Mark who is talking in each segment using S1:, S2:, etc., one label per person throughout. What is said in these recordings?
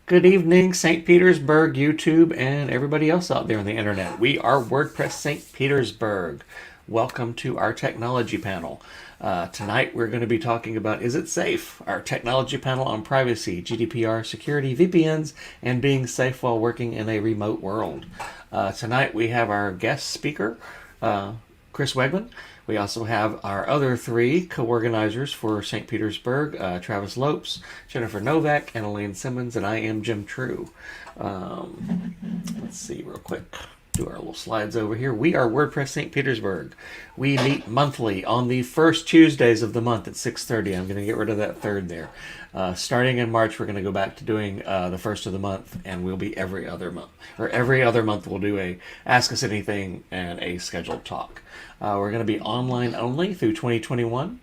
S1: Good evening, St. Petersburg, YouTube, and everybody else out there on the internet. We are WordPress St. Petersburg. Welcome to our technology panel. Tonight we're going to be talking about Is It Safe? Our technology panel on privacy, GDPR, security, VPNs, and being safe while working in a remote world. Tonight we have our guest speaker, Chris Wegman. We also have our other three co-organizers for St. Petersburg, Travis Lopes, Jennifer Novak, and Elaine Simmons, and I am Jim True. Let's see real quick. Do our little slides over here. We are WordPress St. Petersburg. We meet monthly on the first Tuesdays of the month at 6:30. I'm going to get rid of that third there. Starting in March, we're going to go back to doing the first of the month, and we'll be every other month. Or every other month, we'll do a Ask Us Anything and a scheduled talk. We're going to be online only through 2021.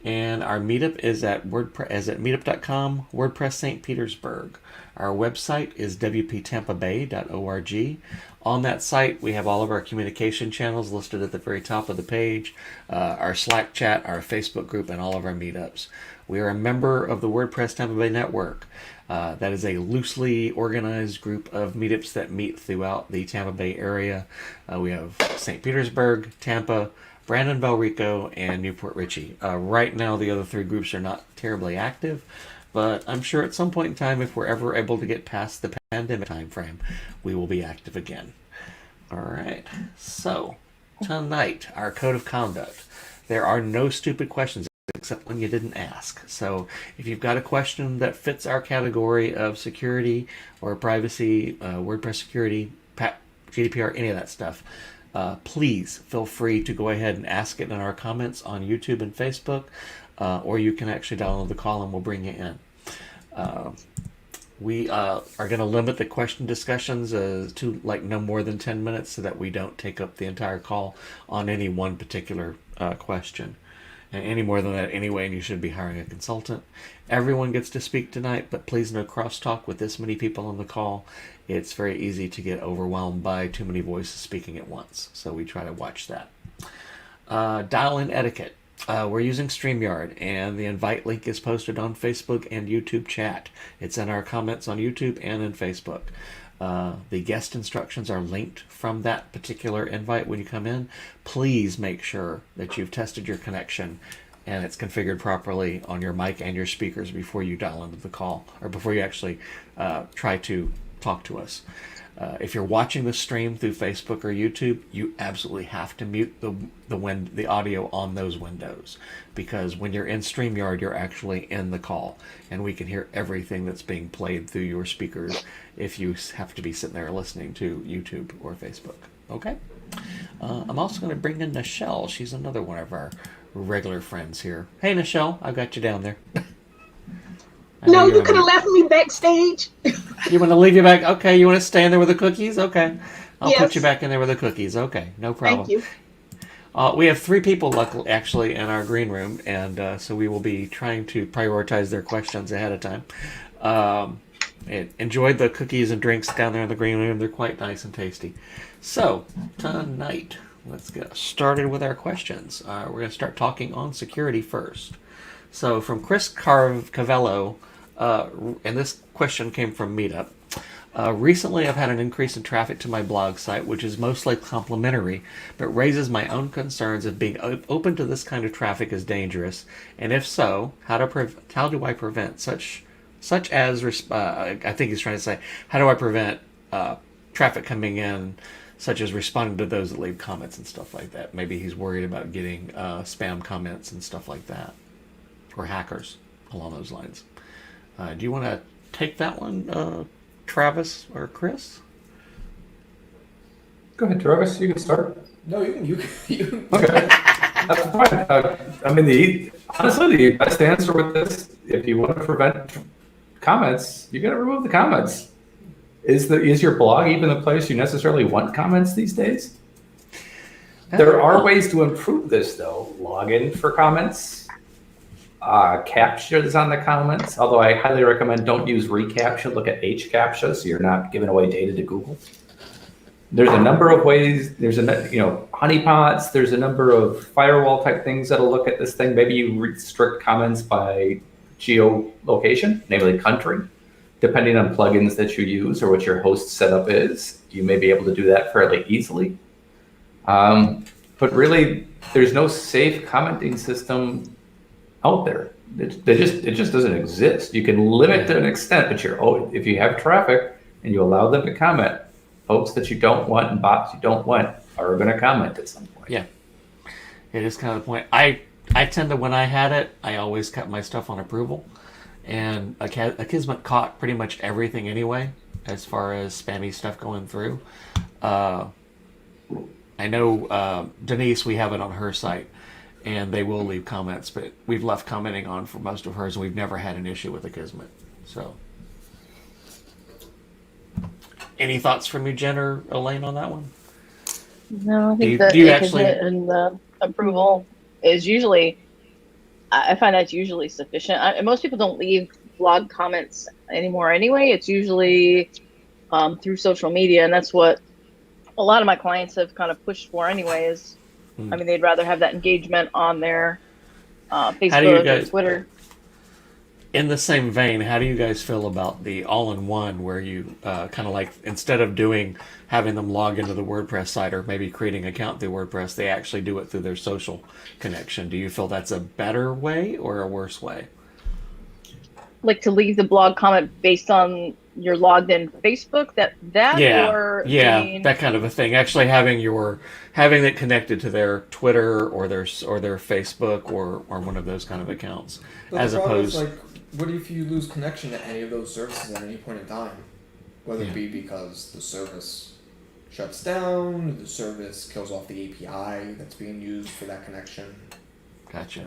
S1: And our meetup is at meetup.com, WordPress St. Petersburg. Our website is wptampabay.org. On that site, we have all of our communication channels listed at the very top of the page, our Slack chat, our Facebook group, and all of our meetups. We are a member of the WordPress Tampa Bay Network. That is a loosely organized group of meetups that meet throughout the Tampa Bay area. We have St. Petersburg, Tampa, Brandon, Valrico, and Newport Richey. Right now, the other three groups are not terribly active, but I'm sure at some point in time, if we're ever able to get past the pandemic time frame, we will be active again. All right, so tonight, our code of conduct. There are no stupid questions except when you didn't ask. So if you've got a question that fits our category of security or privacy, WordPress security, GDPR, any of that stuff, please feel free to go ahead and ask it in our comments on YouTube and Facebook, or you can actually download the call and we'll bring you in. We are going to limit the question discussions to like no more than 10 minutes so that we don't take up the entire call on any one particular question. And any more than that anyway, and you should be hiring a consultant. Everyone gets to speak tonight, but please no crosstalk with this many people on the call. It's very easy to get overwhelmed by too many voices speaking at once, so we try to watch that. Dial-in etiquette. We're using StreamYard, and the invite link is posted on Facebook and YouTube chat. It's in our comments on YouTube and in Facebook. The guest instructions are linked from that particular invite when you come in. Please make sure that you've tested your connection and it's configured properly on your mic and your speakers before you dial into the call, or before you actually try to talk to us. If you're watching the stream through Facebook or YouTube, you absolutely have to mute the audio on those windows, because when you're in StreamYard, you're actually in the call, and we can hear everything that's being played through your speakers if you have to be sitting there listening to YouTube or Facebook. Okay? I'm also going to bring in Nichelle. She's another one of our regular friends here. Hey, Nichelle, I've got you down there.
S2: No, you could have left me backstage.
S1: You want to leave you back? Okay, you want to stay in there with the cookies? Okay. I'll
S2: Yes.
S1: put you back in there with the cookies. Okay, no problem.
S2: Thank you.
S1: We have three people, luckily, actually, in our green room, and so we will be trying to prioritize their questions ahead of time. Enjoyed the cookies and drinks down there in the green room. They're quite nice and tasty. So, tonight, let's get started with our questions. We're going to start talking on security first. So, from Chris Cavello, and this question came from Meetup. Recently, I've had an increase in traffic to my blog site, which is mostly complimentary, but raises my own concerns of being open to this kind of traffic is dangerous. And if so, how do I prevent such as, I think he's trying to say, how do I prevent traffic coming in, such as responding to those that leave comments and stuff like that? Maybe he's worried about getting spam comments and stuff like that, or hackers along those lines. Do you want to take that one, Travis or Chris?
S3: Go ahead, Travis. You can start.
S4: No, you can.
S3: Okay, that's fine. Honestly, the best answer with this, if you want to prevent comments, you got to remove the comments. Is your blog even the place you necessarily want comments these days? There are ways to improve this, though. Log in for comments. Captchas on the comments, although I highly recommend don't use reCAPTCHA. Look at HCAPTCHA, so you're not giving away data to Google. There's a number of ways. There's honeypots. There's a number of firewall type things that'll look at this thing. Maybe you restrict comments by geolocation, namely country. depending on plugins that you use or what your host setup is, you may be able to do that fairly easily. But really, there's no safe commenting system out there. It just doesn't exist. You can limit to an extent, but if you have traffic and you allow them to comment, folks that you don't want and bots you don't want are going to comment at some point.
S1: Yeah, it is kind of the point. I tend to, when I had it, I always kept my stuff on approval, and Akismet caught pretty much everything anyway, as far as spammy stuff going through. I know Denise, we have it on her site, and they will leave comments, but we've left commenting on for most of hers, and we've never had an issue with Akismet. So, any thoughts from you, Jen or Elaine, on that one?
S5: No, I think
S1: do you
S5: actually and the approval is usually, I find that's usually sufficient. Most people don't leave blog comments anymore anyway. It's usually through social media, and that's what a lot of my clients have kind of pushed for anyway. I mean, they'd rather have that engagement on their Facebook or Twitter.
S1: In the same vein, how do you guys feel about the all-in-one, where you kind of like, instead of having them log into the WordPress site or maybe creating an account through WordPress, they actually do it through their social connection? Do you feel that's a better way or a worse way?
S5: Like to leave the blog comment based on your logged in Facebook, that kind
S1: of a thing. Actually having it connected to their Twitter or their Facebook or one of those kind of accounts,
S4: but
S1: as opposed.
S4: Like, what if you lose connection to any of those services at any point in time? Whether it be because the service shuts down, the service kills off the API that's being used for that connection.
S1: Gotcha.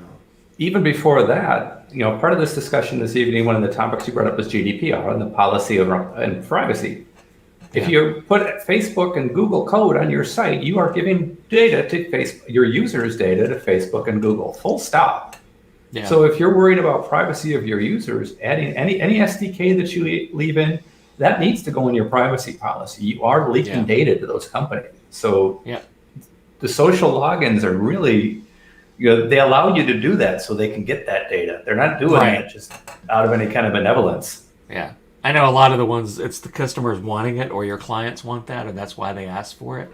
S3: Even before that, part of this discussion this evening, one of the topics you brought up was GDPR and the policy and privacy. If you put Facebook and Google code on your site, you are giving data to your users' data to Facebook and Google. Full stop. Yeah. So if you're worried about privacy of your users, adding any SDK that you leave in, that needs to go in your privacy policy. You are leaking data to those companies. So the social logins are really, they allow you to do that so they can get that data. They're not doing it just out of any kind of benevolence.
S1: Yeah. I know a lot of the ones, it's the customers wanting it or your clients want that, and that's why they ask for it.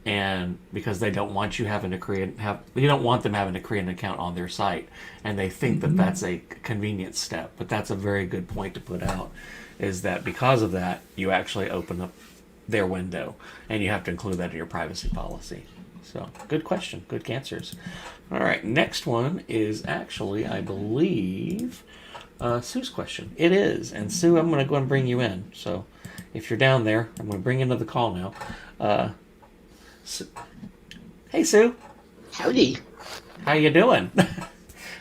S1: And because they don't want you having to you don't want them having to create an account on their site, and they think that that's a convenience step. But that's a very good point to put out, is that because of that, you actually open up their window, and you have to include that in your privacy policy. So, good question, good answers. All right, next one is actually, I believe, Sue's question. It is, and Sue, I'm going to go and bring you in. So, if you're down there, I'm going to bring you into the call now. Hey, Sue.
S2: Howdy.
S1: How you doing?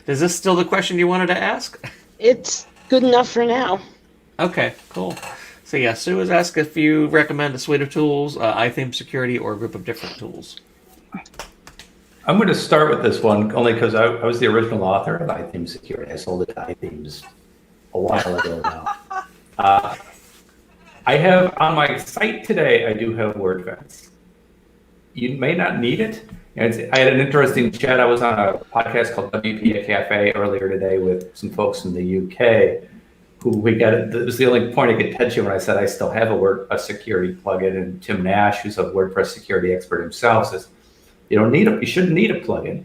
S1: Is this still the question you wanted to ask?
S2: It's good enough for now.
S1: Okay, cool. So yeah, Sue has asked if you recommend a suite of tools, iTheme security, or a group of different tools.
S3: I'm going to start with this one only because I was the original author of iTheme security. I sold it to iThemes a while ago now. I have on my site today, I do have Geofence. You may not need it. I had an interesting chat. I was on a podcast called WP Cafe earlier today with some folks in the UK who it was the only point I could touch you when I said I still have a security plugin. And Tim Nash, who's a WordPress security expert himself, says you shouldn't need a plugin.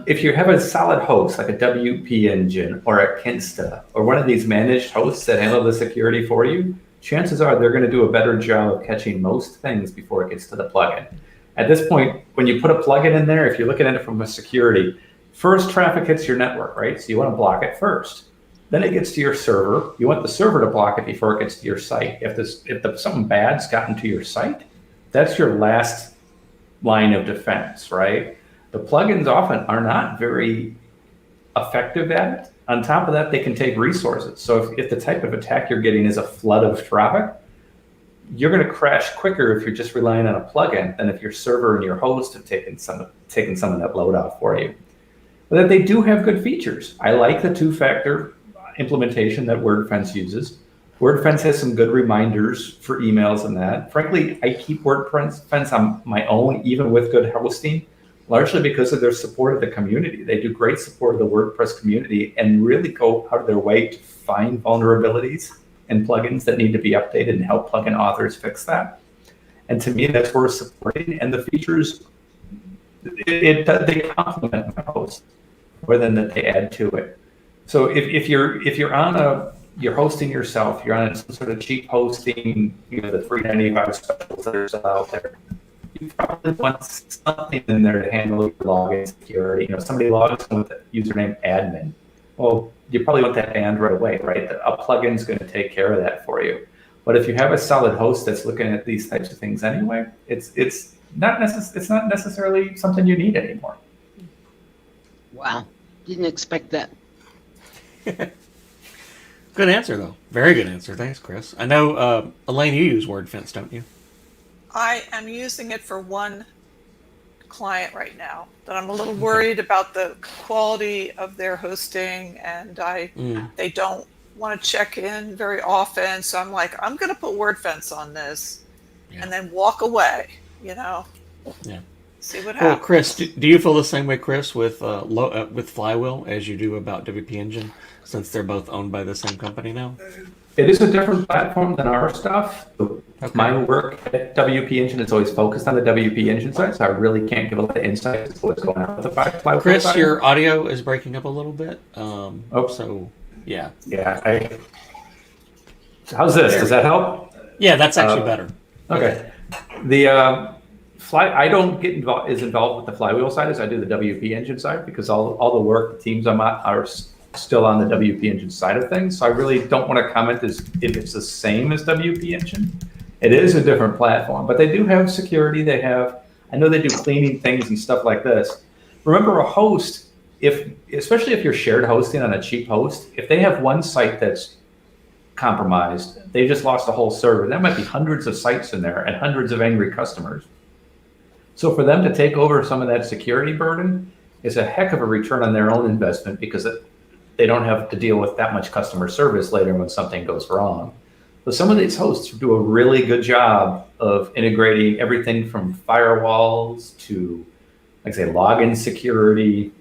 S3: If you have a solid host like a WP Engine or a Kinsta or one of these managed hosts that handle the security for you, chances are they're going to do a better job of catching most things before it gets to the plugin. At this point, when you put a plugin in there, if you're looking at it from a security, first traffic hits your network, right? So you want to block it first. Then it gets to your server. You want the server to block it before it gets to your site. If something bad's gotten to your site, that's your last line of defense, right? The plugins often are not very effective at it. On top of that, they can take resources. So if the type of attack you're getting is a flood of traffic, you're going to crash quicker if you're just relying on a plugin than if your server and your host have taken some of that load out for you. But they do have good features. I like the two-factor implementation that Geofence uses. Geofence has some good reminders for emails and that. Frankly, I keep Geofence on my own, even with good hosting, largely because of their support of the community. They do great support of the WordPress community and really go out of their way to find vulnerabilities and plugins that need to be updated and help plugin authors fix that. And to me, that's worth supporting. And the features, they complement my host more than that they add to it. So if you're hosting yourself, you're on some sort of cheap hosting, the $3.95 specials that are still out there. You probably want something in there to handle your login security. Somebody logs in with the username admin. Well, you probably want that banned right away, right? A plugin's going to take care of that for you. But if you have a solid host that's looking at these types of things anyway, it's not necessarily something you need anymore.
S6: Wow, didn't expect that.
S1: Good answer, though. Very good answer. Thanks, Chris. I know, Elaine, you use WordFence, don't you?
S7: I am using it for one client right now that I'm a little worried about the quality of their hosting, and they don't want to check in very often. So I'm like, I'm going to put WordFence on this and then walk away,
S1: Yeah.
S7: See what happens.
S1: Well, Chris, do you feel the same way, Chris, with Flywheel as you do about WP Engine, since they're both owned by the same company now?
S3: It is a different platform than our stuff.
S1: Okay.
S3: My work at WP Engine is always focused on the WP Engine side, so I really can't give a lot of insight as to what's going on with the Flywheel
S1: Chris,
S3: side.
S1: your audio is breaking up a little bit. So, yeah.
S3: Yeah. How's this? Does that help?
S1: Yeah, that's actually better.
S3: Okay. The I don't get involved with the Flywheel side as I do the WP Engine side, because all the work, the teams I'm at are still on the WP Engine side of things. So I really don't want to comment as if it's the same as WP Engine. It is a different platform, but they do have security. I know they do cleaning things and stuff like this. Remember, a host, especially if you're shared hosting on a cheap host, if they have one site that's compromised, they just lost a whole server. That might be hundreds of sites in there and hundreds of angry customers. So for them to take over some of that security burden is a heck of a return on their own investment, because they don't have to deal with that much customer service later when something goes wrong. But some of these hosts do a really good job of integrating everything from firewalls to, like I say, login security,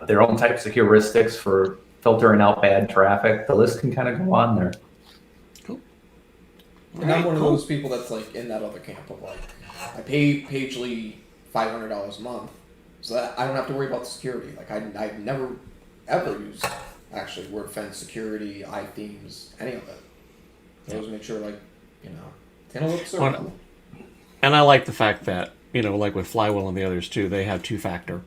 S3: their own types of heuristics for filtering out bad traffic. The list can kind of go on there.
S1: Cool.
S4: And I'm one of those people that's like in that other camp of like, I pay Pagely $500 a month, so that I don't have to worry about the security. Like I've never ever used actually WordFence security, iThemes, any of it. I always make sure handle the server.
S1: And I like the fact that, like with Flywheel and the others too, they have two-factor.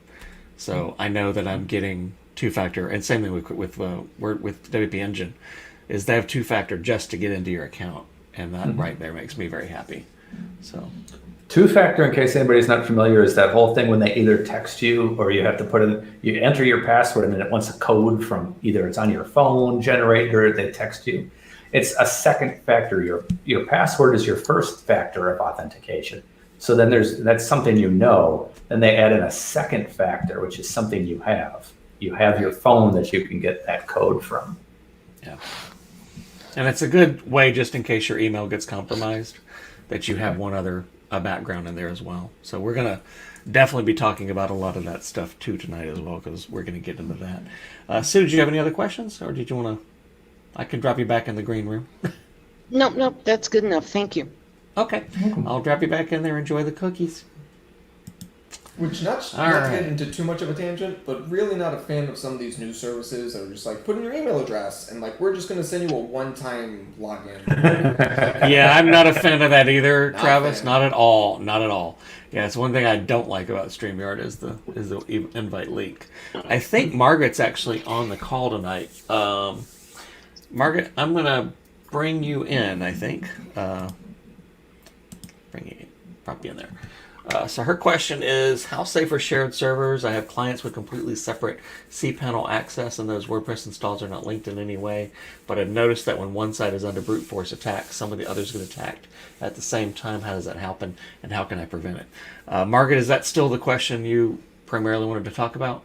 S1: So I know that I'm getting two-factor, and same thing with WP Engine, is they have two-factor just to get into your account, and that right there makes me very happy. So
S3: Two-factor, in case anybody's not familiar, is that whole thing when they either text you or you have to you enter your password and then it wants a code from either it's on your phone generator, they text you. It's a second factor. Your password is your first factor of authentication. So then that's something Then they add in a second factor, which is something you have. You have your phone that you can get that code from.
S1: Yeah. And it's a good way, just in case your email gets compromised, that you have one other background in there as well. So we're going to definitely be talking about a lot of that stuff too tonight as well, because we're going to get into that. Sue, did you have any other questions, or did you want to? I can drop you back in the green room.
S6: Nope, that's good enough. Thank you.
S1: Okay, I'll drop you back in there. Enjoy the cookies.
S4: Which not to get into too much of a tangent, but really not a fan of some of these new services that are just like, put in your email address and like, we're just going to send you a one-time login.
S1: Yeah, I'm not a fan of that either, Travis. Not at all. Not at all. Yeah, it's one thing I don't like about StreamYard is the invite leak. I think Margaret's actually on the call tonight. Margaret, I'm going to bring you in, I think. Prop you in there. So her question is, how safe are shared servers? I have clients with completely separate cPanel access, and those WordPress installs are not linked in any way. But I've noticed that when one side is under brute force attack, some of the others get attacked at the same time. How does that happen, and how can I prevent it? Margaret, is that still the question you primarily wanted to talk about?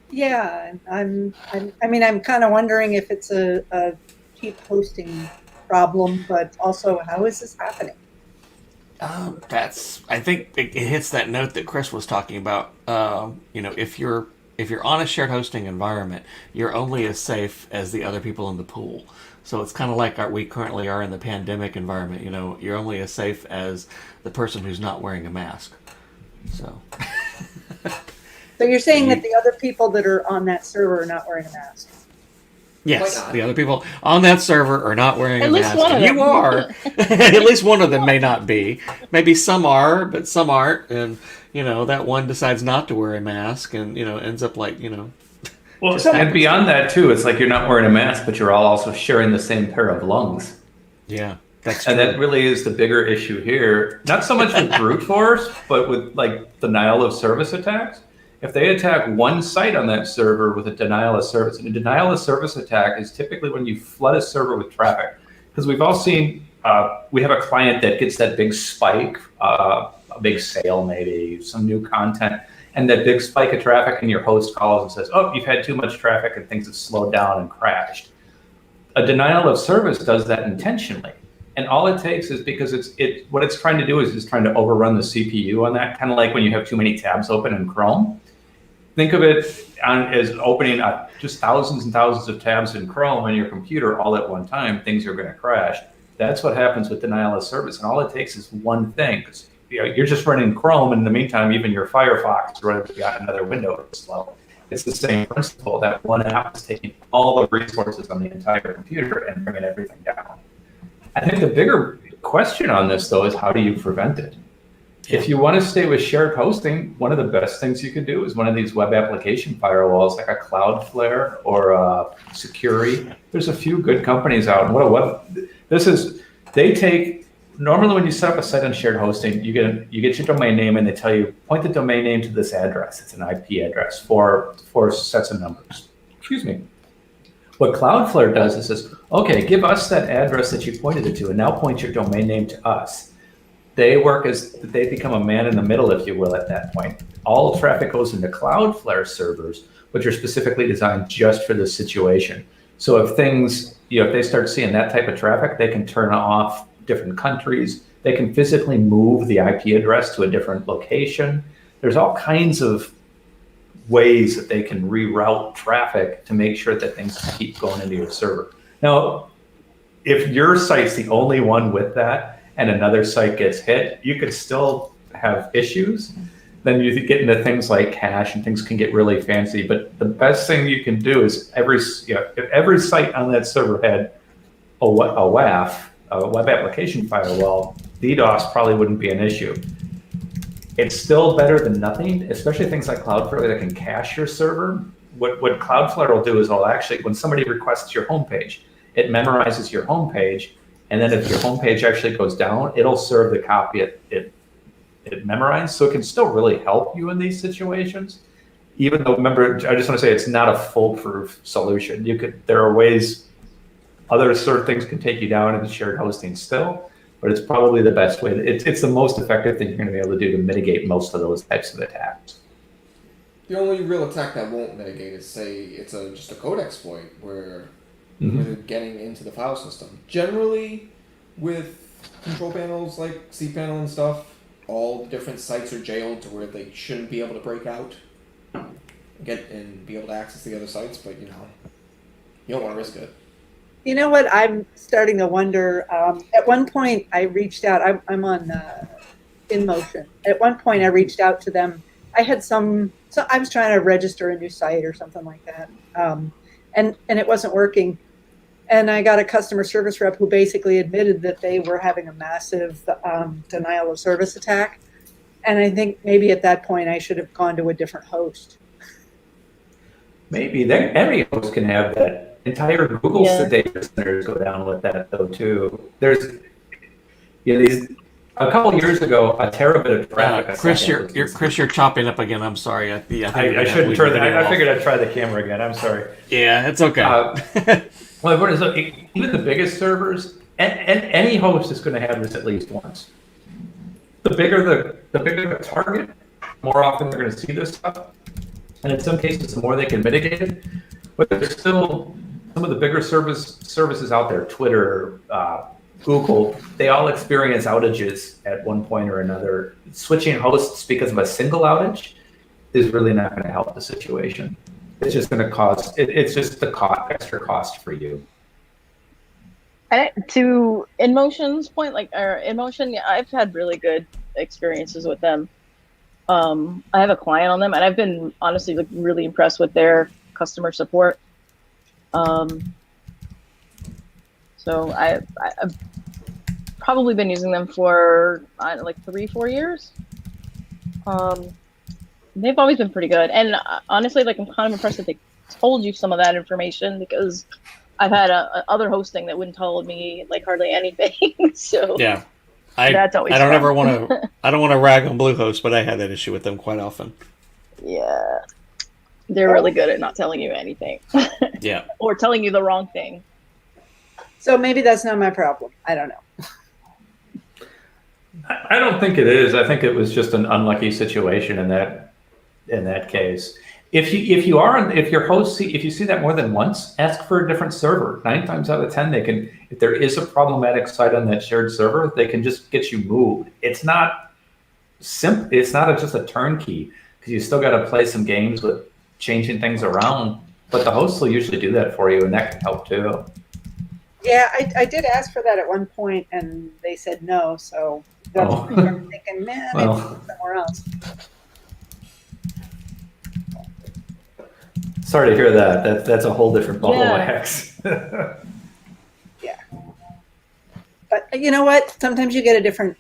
S8: Yeah, I'm kind of wondering if it's a cheap hosting problem, but also how is this happening?
S1: I think it hits that note that Chris was talking about. If you're on a shared hosting environment, you're only as safe as the other people in the pool. So it's kind of like we currently are in the pandemic environment. You know, you're only as safe as the person who's not wearing a mask. So.
S8: So you're saying that the other people that are on that server are not wearing a mask?
S1: Yes,
S4: Why not?
S1: the other people on that server are not wearing
S5: At
S1: a
S5: least
S1: mask.
S5: one of
S1: You
S5: them.
S1: are. At least one of them may not be. Maybe some are, but some aren't. And, you know, that one decides not to wear a mask and, you know, ends up like, you know.
S3: Well,
S1: just
S3: and
S1: happens
S3: beyond that too, it's like you're not wearing a mask, but you're all also sharing the same pair of lungs.
S1: Yeah, that's true.
S3: And that really is the bigger issue here. Not so much with brute force, but with like denial of service attacks. If they attack one site on that server with a denial of service, and a denial of service attack is typically when you flood a server with traffic. Because we've all seen, we have a client that gets that big spike, a big sale maybe, some new content, and that big spike of traffic, and your host calls and says, oh, you've had too much traffic and things have slowed down and crashed. A denial of service does that intentionally. And all it takes is because what it's trying to do is trying to overrun the CPU on that, kind of like when you have too many tabs open in Chrome. Think of it as opening just thousands and thousands of tabs in Chrome on your computer all at one time. Things are going to crash. That's what happens with denial of service. And all it takes is one thing. You know, you're just running Chrome, and in the meantime, even your Firefox or whatever, you got another window that's slow. It's the same principle. That one app is taking all the resources on the entire computer and bringing everything down. I think the bigger question on this, though, is how do you prevent it? If you want to stay with shared hosting, one of the best things you can do is one of these web application firewalls, like a Cloudflare or a Security. There's a few good companies out. And they take, normally when you set up a site on shared hosting, you get your domain name and they tell you, point the domain name to this address. It's an IP address for sets of numbers. Excuse me. What Cloudflare does is says, okay, give us that address that you pointed it to, and now point your domain name to us. They become a man in the middle, if you will, at that point. All traffic goes into Cloudflare servers, which are specifically designed just for this situation. So if they start seeing that type of traffic, they can turn off different countries. They can physically move the IP address to a different location. There's all kinds of ways that they can reroute traffic to make sure that things keep going into your server. Now, if your site's the only one with that and another site gets hit, you could still have issues. Then you get into things like cache and things can get really fancy. But the best thing you can do is if every site on that server had a WAF, a web application firewall, DDoS probably wouldn't be an issue. It's still better than nothing, especially things like Cloudflare that can cache your server. What Cloudflare will do is it'll actually, when somebody requests your homepage, it memorizes your homepage, and then if your homepage actually goes down, it'll serve the copy it memorized. So it can still really help you in these situations. Even though, remember, I just want to say it's not a foolproof solution. There are ways, other sort of things can take you down in the shared hosting still, but it's probably the best way. It's the most effective thing you're going to be able to do to mitigate most of those types of attacks.
S4: The only real attack that won't mitigate is, say, it's just a code exploit where they're getting into the file system. Generally, with control panels like cPanel and stuff, all the different sites are jailed to where they shouldn't be able to break out, and be able to access the other sites. But you don't want to risk it.
S8: You know what? I'm starting to wonder. At one point, I reached out. I'm on InMotion. At one point, I reached out to them. I had so I was trying to register a new site or something like that, and it wasn't working. And I got a customer service rep who basically admitted that they were having a massive denial of service attack. And I think maybe at that point, I should have gone to a different host.
S3: Maybe every host can have that. Entire Google data centers go down with that though too. There's a couple of years ago, a terabit of traffic.
S1: Chris, you're chopping up again. I'm sorry. I
S3: shouldn't turn that. I figured I'd try the camera again. I'm sorry.
S1: Yeah, it's okay.
S3: Well, even the biggest servers, and any host is going to have this at least once. The bigger the target, more often they're going to see this stuff, and in some cases, the more they can mitigate it. But there's still some of the bigger services out there, Twitter, Google, they all experience outages at one point or another. Switching hosts because of a single outage is really not going to help the situation. It's just going to cause, it's just the extra cost for you.
S5: And to InMotion's point, or InMotion, yeah, I've had really good experiences with them. I have a client on them, and I've been honestly like really impressed with their customer support. So I've probably been using them for like 3-4 years. They've always been pretty good, and honestly, like I'm kind of impressed that they told you some of that information, because I've had other hosting that wouldn't tell me like hardly anything. So
S1: Yeah. I
S5: that's always
S1: I don't
S5: fun.
S1: ever want to I don't want to rag on Bluehost, but I had that issue with them quite often.
S5: Yeah, they're really good at not telling you anything.
S1: Yeah.
S5: Or telling you the wrong thing.
S8: So maybe that's not my problem. I don't know.
S3: I don't think it is. I think it was just an unlucky situation in that case. If you see that more than once, ask for a different server. 9 times out of 10, they can. If there is a problematic site on that shared server, they can just get you moved. It's not simple. It's not just a turnkey, because you still got to play some games with changing things around. But the host will usually do that for you, and that can help too.
S8: Yeah, I did ask for that at one point, and they said no. So that's what I'm thinking, man, maybe somewhere else.
S3: Sorry to hear that. That's a whole different ball of wax.
S8: Yeah. But you know what? Sometimes you get a different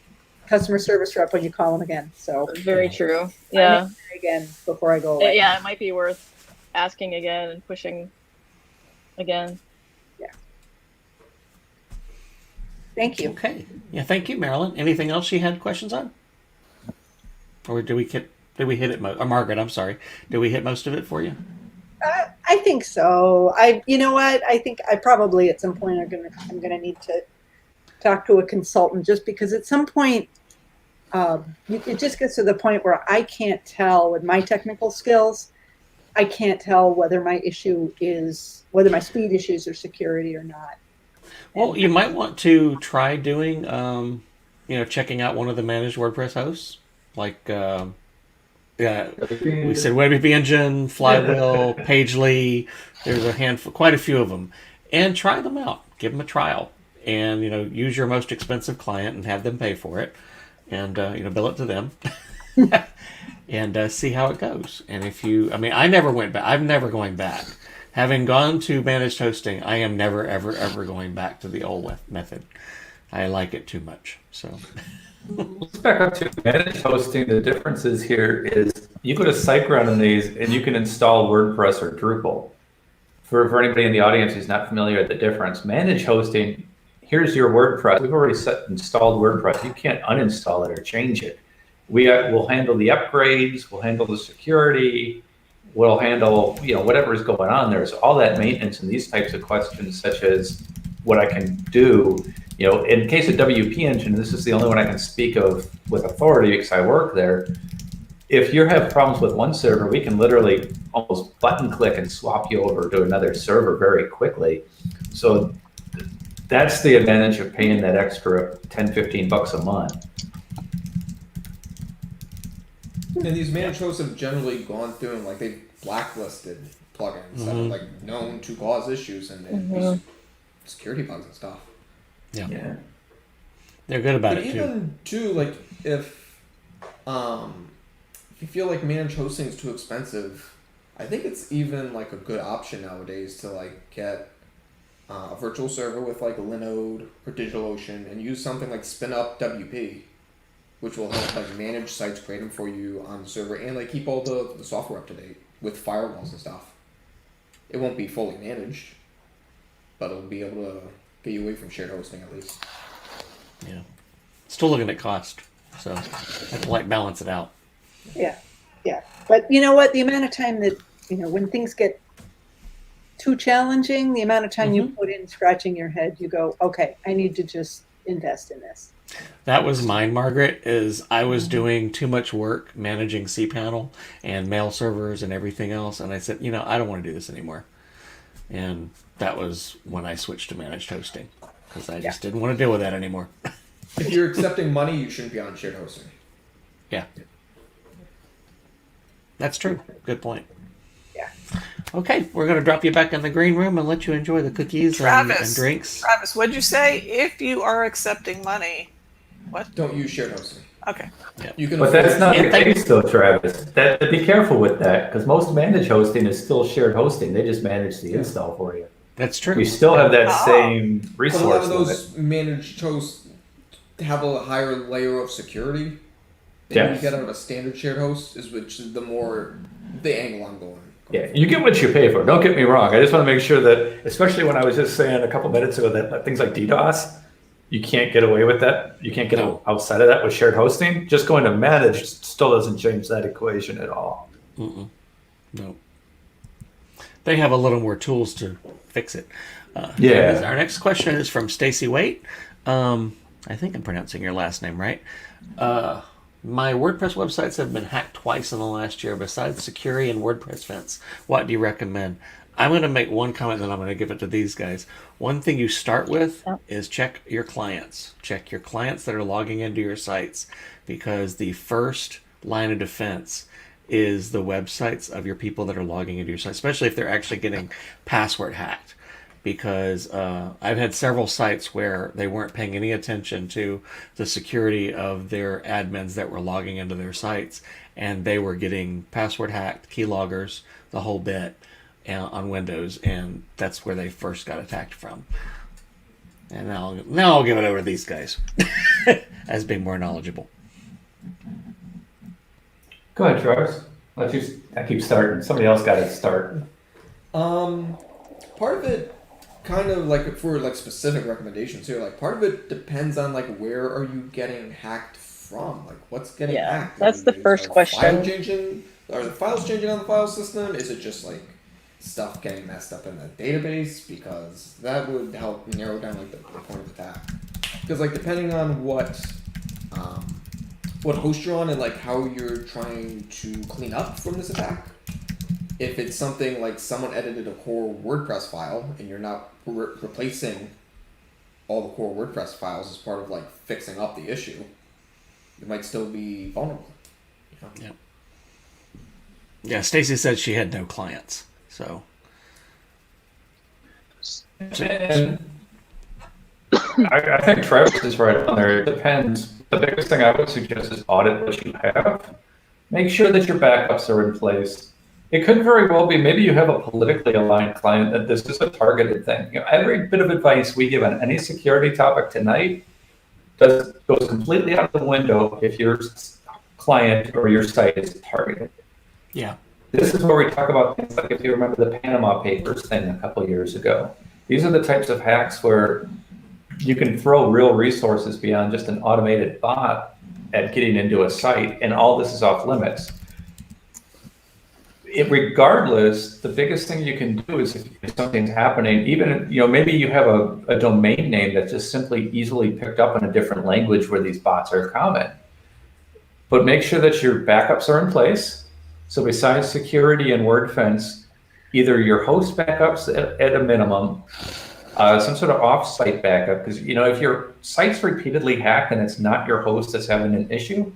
S8: customer service rep when you call them again. So
S5: very true. Yeah.
S8: Again before I go away.
S5: Yeah, it might be worth asking again and pushing again.
S8: Yeah. Thank you.
S1: Okay. Yeah, thank you, Marilyn. Anything else you had questions on? Or did we hit it? Margaret, I'm sorry. Did we hit most of it for you?
S8: I think so. You know what? I think I probably at some point I'm gonna need to talk to a consultant, just because at some point it just gets to the point where I can't tell with my technical skills. I can't tell whether my speed issues are security or not.
S1: Well, you might want to try doing, checking out one of the managed WordPress hosts, like we said WebP Engine, Flywheel, Pagely. There's a handful, quite a few of them, and try them out. Give them a trial, and use your most expensive client and have them pay for it, and bill it to them, and see how it goes. And I never went back. I'm never going back. Having gone to managed hosting, I am never, ever, ever going back to the old method. I like it too much. So
S3: let's back up to managed hosting. The differences here is you go to SiteGround in these, and you can install WordPress or Drupal. For anybody in the audience who's not familiar with the difference, managed hosting, here's your WordPress. We've already installed WordPress. You can't uninstall it or change it. We'll handle the upgrades. We'll handle the security. We'll handle whatever is going on there. So all that maintenance and these types of questions, such as what I can do, in case of WP Engine, this is the only one I can speak of with authority because I work there. If you have problems with one server, we can literally almost button click and swap you over to another server very quickly. So that's the advantage of paying that extra $10-15 a month.
S4: And these managed hosts have generally gone through and they've blacklisted plugins that are known to cause issues and security bugs and stuff.
S1: Yeah. They're good about
S4: but
S1: it
S4: even
S1: too.
S4: If you feel like managed hosting is too expensive, I think it's even a good option nowadays to get a virtual server with a Linode or DigitalOcean and use something like SpinUp WP, which will help manage sites, create them for you on the server, and keep all the software up to date with firewalls and stuff. It won't be fully managed, but it'll be able to get you away from shared hosting at least.
S1: Yeah. Still looking at cost, so I have to balance it out.
S8: Yeah. But you know what? The amount of time that when things get too challenging, the amount of time you put in scratching your head, you go, okay, I need to just invest in this.
S1: That was mine, Margaret, is I was doing too much work managing cPanel and mail servers and everything else. And I said, I don't want to do this anymore. And that was when I switched to managed hosting because I just didn't want to deal with that anymore.
S4: If you're accepting money, you shouldn't be on shared hosting.
S1: Yeah. That's true. Good point.
S8: Yeah.
S1: Okay, we're going to drop you back in the green room and let you enjoy the cookies and drinks.
S7: Travis, what'd you say? If you are accepting money, what?
S4: Don't use shared hosting.
S7: Okay.
S4: You can
S3: But that's
S4: afford
S3: not
S4: to-
S3: the case though, Travis. Be careful with that, because most managed hosting is still shared hosting. They just manage the install for you.
S1: That's true.
S3: You still have that
S7: Oh.
S3: same
S4: But a lot
S3: resource
S4: of
S3: limit.
S4: those managed hosts have a higher layer of security than
S3: Yes.
S4: you get out of a standard shared host, which is the angle I'm going.
S3: Yeah, you get what you pay for. Don't get me wrong. I just want to make sure that, especially when I was just saying a couple minutes ago that things like DDoS, you can't get away with that. You can't get outside of that with shared hosting. Just going to manage still doesn't change that equation at all.
S1: No. They have a little more tools to fix it.
S3: Yeah.
S1: Our next question is from Stacy Waite. I think I'm pronouncing your last name right. My WordPress websites have been hacked twice in the last year. Besides security and WordPress Fence, what do you recommend? I'm going to make one comment, then I'm going to give it to these guys. One thing you start with is check your clients. Check your clients that are logging into your sites, because the first line of defense is the websites of your people that are logging into your site, especially if they're actually getting password hacked. Because I've had several sites where they weren't paying any attention to the security of their admins that were logging into their sites, and they were getting password hacked, keyloggers, the whole bit on Windows, and that's where they first got attacked from. And now I'll give it over to these guys as being more knowledgeable.
S3: Go ahead, Travis. I keep starting. Somebody else got to start.
S4: Part of it, kind of like for like specific recommendations here, like part of it depends on like where are you getting hacked from? Like what's getting hacked?
S5: That's the first question.
S4: Are the files changing on the file system? Is it just like stuff getting messed up in the database? Because that would help narrow down like the point of attack. Because like depending on what host you're on and like how you're trying to clean up from this attack. If it's something like someone edited a core WordPress file and you're not replacing all the core WordPress files as part of like fixing up the issue, you might still be vulnerable. You know?
S1: Yeah, Stacy said she had no clients, so.
S3: And I think Travis is right on there. It depends. The biggest thing I would suggest is audit what you have. Make sure that your backups are in place. It could very well be maybe you have a politically aligned client that this is a targeted thing. You know, every bit of advice we give on any security topic tonight goes completely out the window if your client or your site is targeted.
S1: Yeah.
S3: This is where we talk about things like, if you remember the Panama Papers thing a couple of years ago. These are the types of hacks where you can throw real resources beyond just an automated bot at getting into a site, and all this is off limits. Regardless, the biggest thing you can do is if something's happening, even, maybe you have a domain name that's just simply easily picked up in a different language where these bots are common. But make sure that your backups are in place. So besides security and WordFence, either your host backups at a minimum, some sort of off-site backup, because if your site's repeatedly hacked and it's not your host that's having an issue,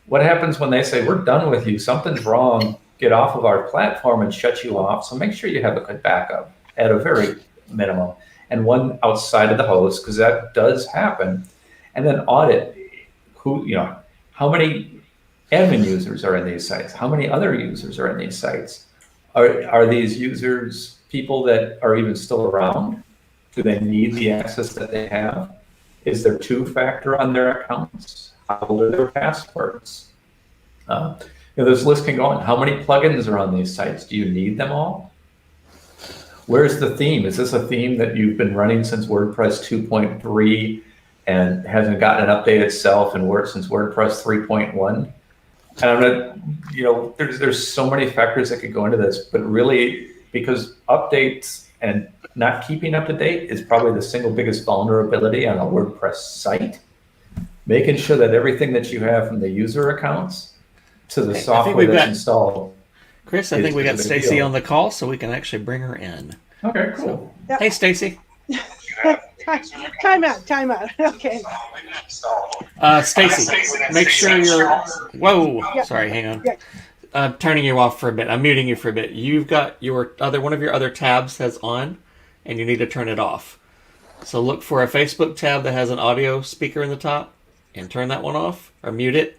S3: what happens when they say, we're done with you, something's wrong, get off of our platform and shut you off? So make sure you have a good backup at a very minimum, and one outside of the host, because that does happen. And then audit how many admin users are in these sites, how many other users are in these sites. Are these users people that are even still around? Do they need the access that they have? Is there two-factor on their accounts? How old are their passwords? This list can go on. How many plugins are on these sites? Do you need them all? Where's the theme? Is this a theme that you've been running since WordPress 2.3 and hasn't gotten an update itself and worked since WordPress 3.1? And I'm not, there's so many factors that could go into this, but really, because updates and not keeping up to date is probably the single biggest vulnerability on a WordPress site. Making sure that everything that you have from the user accounts to the software that's installed.
S1: Chris, I think we got Stacy on the call, so we can actually bring her in.
S3: Okay, cool.
S8: Yep.
S1: Hey, Stacy.
S8: Time out. Okay.
S1: Stacy, make sure you're. Whoa.
S8: Yeah.
S1: Sorry, hang on.
S8: Yeah.
S1: I'm turning you off for a bit. I'm muting you for a bit. You've got your other one of your other tabs has on, and you need to turn it off. So look for a Facebook tab that has an audio speaker in the top, and turn that one off or mute it.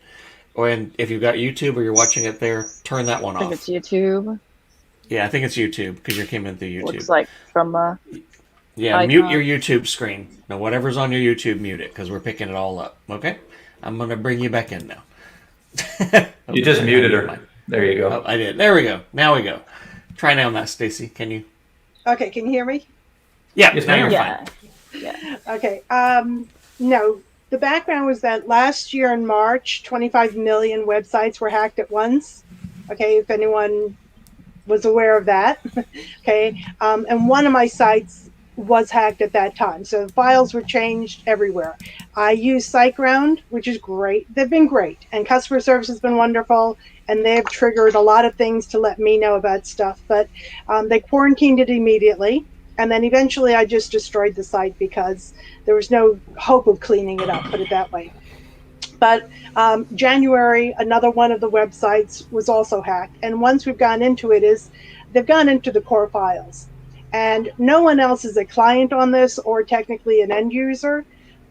S1: Or if you've got YouTube or you're watching it there, turn that one
S5: I think
S1: off.
S5: it's YouTube.
S1: Yeah, I think it's YouTube because you came in through YouTube.
S5: Looks like from
S1: Yeah,
S5: icon.
S1: mute your YouTube screen. Now, whatever's on your YouTube, mute it because we're picking it all up. Okay, I'm gonna bring you back in now.
S3: You just muted her. There you go.
S1: Oh, I did. There we go. Now we go. Try now, Matt Stacy. Can you?
S8: Okay, can you hear me?
S1: Yeah,
S3: Yes,
S1: now
S3: ma'am.
S1: you're
S5: Yeah.
S1: fine.
S5: Yeah.
S8: Okay. No, the background was that last year in March, 25 million websites were hacked at once. Okay, if anyone was aware of that. Okay, and one of my sites was hacked at that time, so the files were changed everywhere. I use SiteGround, which is great. They've been great, and customer service has been wonderful, and they've triggered a lot of things to let me know about stuff. But they quarantined it immediately. And then eventually I just destroyed the site because there was no hope of cleaning it up, put it that way. But January, another one of the websites was also hacked. And once we've gone into it, they've gone into the core files. And no one else is a client on this or technically an end user.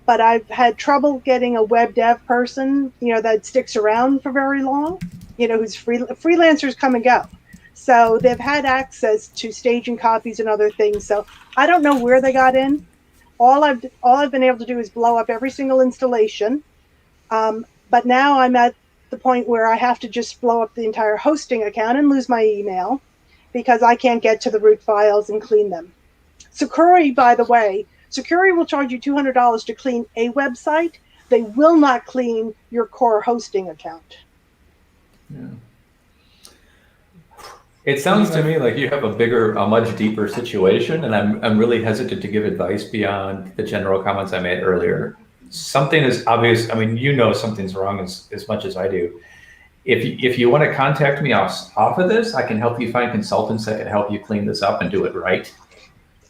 S8: But I've had trouble getting a web dev person, that sticks around for very long, who's freelancers come and go. So they've had access to staging copies and other things. So I don't know where they got in. All I've been able to do is blow up every single installation. But now I'm at the point where I have to just blow up the entire hosting account and lose my email because I can't get to the root files and clean them. Sucuri, by the way, Sucuri will charge you $200 to clean a website. They will not clean your core hosting account.
S3: Yeah. It sounds to me like you have a much deeper situation, and I'm really hesitant to give advice beyond the general comments I made earlier. Something is obvious. I mean, something's wrong as much as I do. If you want to contact me off of this, I can help you find consultants that can help you clean this up and do it right.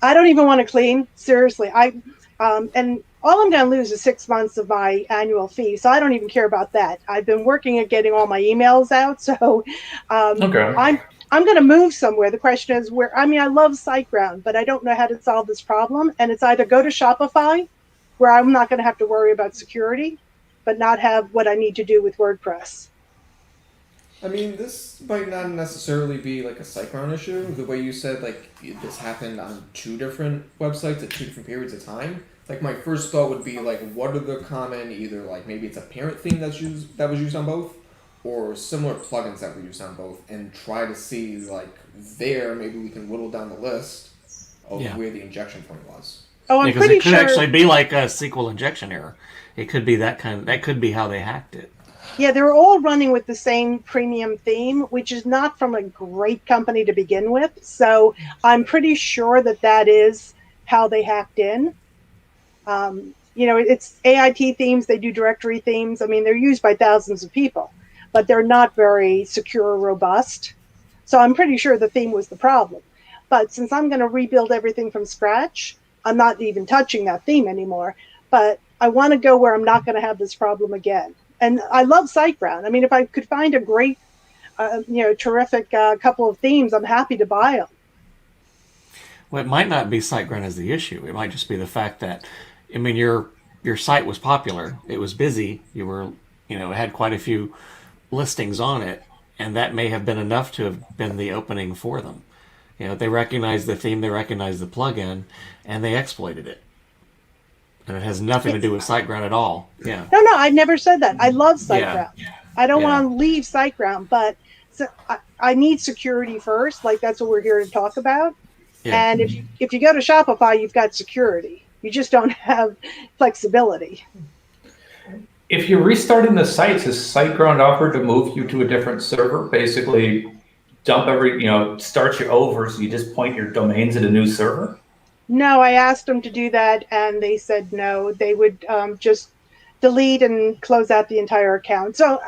S8: I don't even want to clean, seriously. And all I'm going to lose is 6 months of my annual fee, so I don't even care about that. I've been working at getting all my emails out, so
S3: Okay.
S8: I'm going to move somewhere. The question is where. I mean, I love SiteGround, but I don't know how to solve this problem. And it's either go to Shopify, where I'm not going to have to worry about security, but not have what I need to do with WordPress.
S4: I mean, this might not necessarily be like a SiteGround issue. The way you said, like, this happened on 2 different websites at 2 different periods of time. Like, my first thought would be, like, what are the common, either, like, maybe it's a parent theme that was used on both, or similar plugins that were used on both, and try to see, like, maybe we can whittle down the list of where the injection point was.
S8: Oh, I'm
S1: Because
S8: pretty
S1: it could
S8: sure.
S1: actually be like a SQL injection error. It could be that could be how they hacked it.
S8: Yeah, they were all running with the same premium theme, which is not from a great company to begin with. So I'm pretty sure that is how they hacked in. It's AIT themes. They do directory themes. I mean, they're used by thousands of people, but they're not very secure or robust. So I'm pretty sure the theme was the problem. But since I'm going to rebuild everything from scratch, I'm not even touching that theme anymore. But I want to go where I'm not going to have this problem again. And I love SiteGround. I mean, if I could find a great, terrific couple of themes, I'm happy to buy them.
S1: Well, it might not be SiteGround as the issue. It might just be the fact that, I mean, your site was popular. It was busy. You were, it had quite a few listings on it, and that may have been enough to have been the opening for them. They recognized the theme, they recognized the plugin, and they exploited it. And it has nothing to do with SiteGround at all. Yeah.
S8: No, I never said that. I love SiteGround.
S1: Yeah.
S8: I don't want to leave SiteGround, but I need security first. Like, that's what we're here to talk about. Yeah. And if you go to Shopify, you've got security. You just don't have flexibility.
S3: If you're restarting the sites, has SiteGround offered to move you to a different server? Basically, start you over, so you just point your domains at a new server?
S8: No, I asked them to do that, and they said no. They would just delete and close out the entire account. So,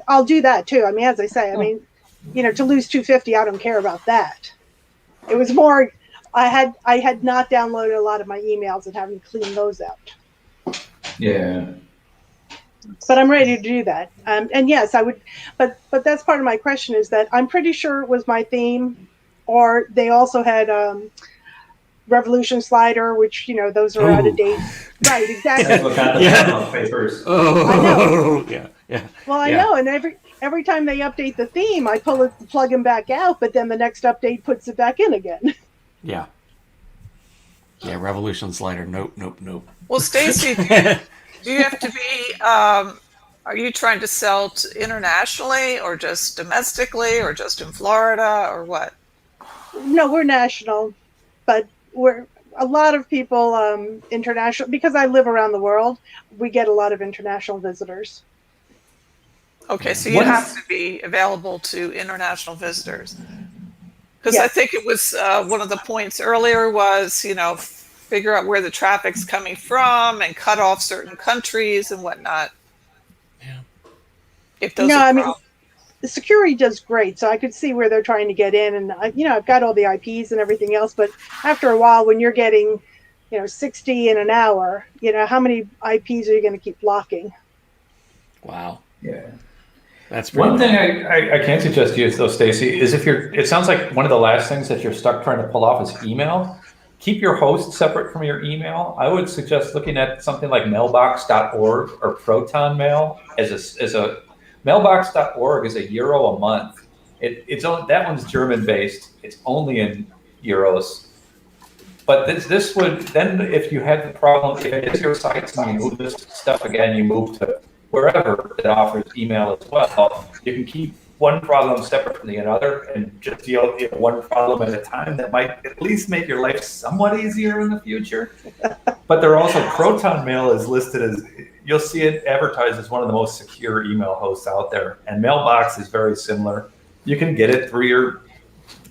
S8: I'll do that too. I mean, as I say, to lose $250, I don't care about that. It was more, I had not downloaded a lot of my emails and having to clean those out.
S3: Yeah.
S9: But I'm ready to do that. And yes, I would. But that's part of my question is that I'm pretty sure it was my theme, or they also had Revolution Slider, which those are out of date. Right, exactly.
S3: That's what got the download papers.
S1: Oh,
S9: I know.
S1: Yeah.
S9: Well, I know, and every time they update the theme, I plug them back out, but then the next update puts it back in again.
S1: Yeah. Yeah, Revolution Slider. Nope.
S7: Well, Stacy, do you have to be? Are you trying to sell internationally, or just domestically, or just in Florida, or what?
S9: No, we're national, but we're a lot of people international because I live around the world. We get a lot of international visitors.
S7: Okay, so you have to be available to international visitors. Because I think it was one of the points earlier was, figure out where the traffic's coming from and cut off certain countries and whatnot.
S1: Yeah.
S7: If those are problems.
S9: The security does great, so I could see where they're trying to get in, and I've got all the IPs and everything else. But after a while, when you're getting 60 in an hour, how many IPs are you going to keep blocking?
S1: Wow.
S3: Yeah.
S1: That's
S3: one thing I can suggest to you, though, Stacy, is it sounds like one of the last things that you're stuck trying to pull off is email. Keep your host separate from your email. I would suggest looking at something like mailbox.org or Proton Mail as a mailbox.org is €1 a month. It's only, that one's German based. It's only in euros. But this would then, if you had the problem, if it is your sites and you move this stuff again, you move to wherever it offers email as well, you can keep one problem separate from the other and just deal with one problem at a time. That might at least make your life somewhat easier in the future. But they're also, Proton Mail is listed as, you'll see it advertised as one of the most secure email hosts out there. And Mailbox is very similar. You can get it through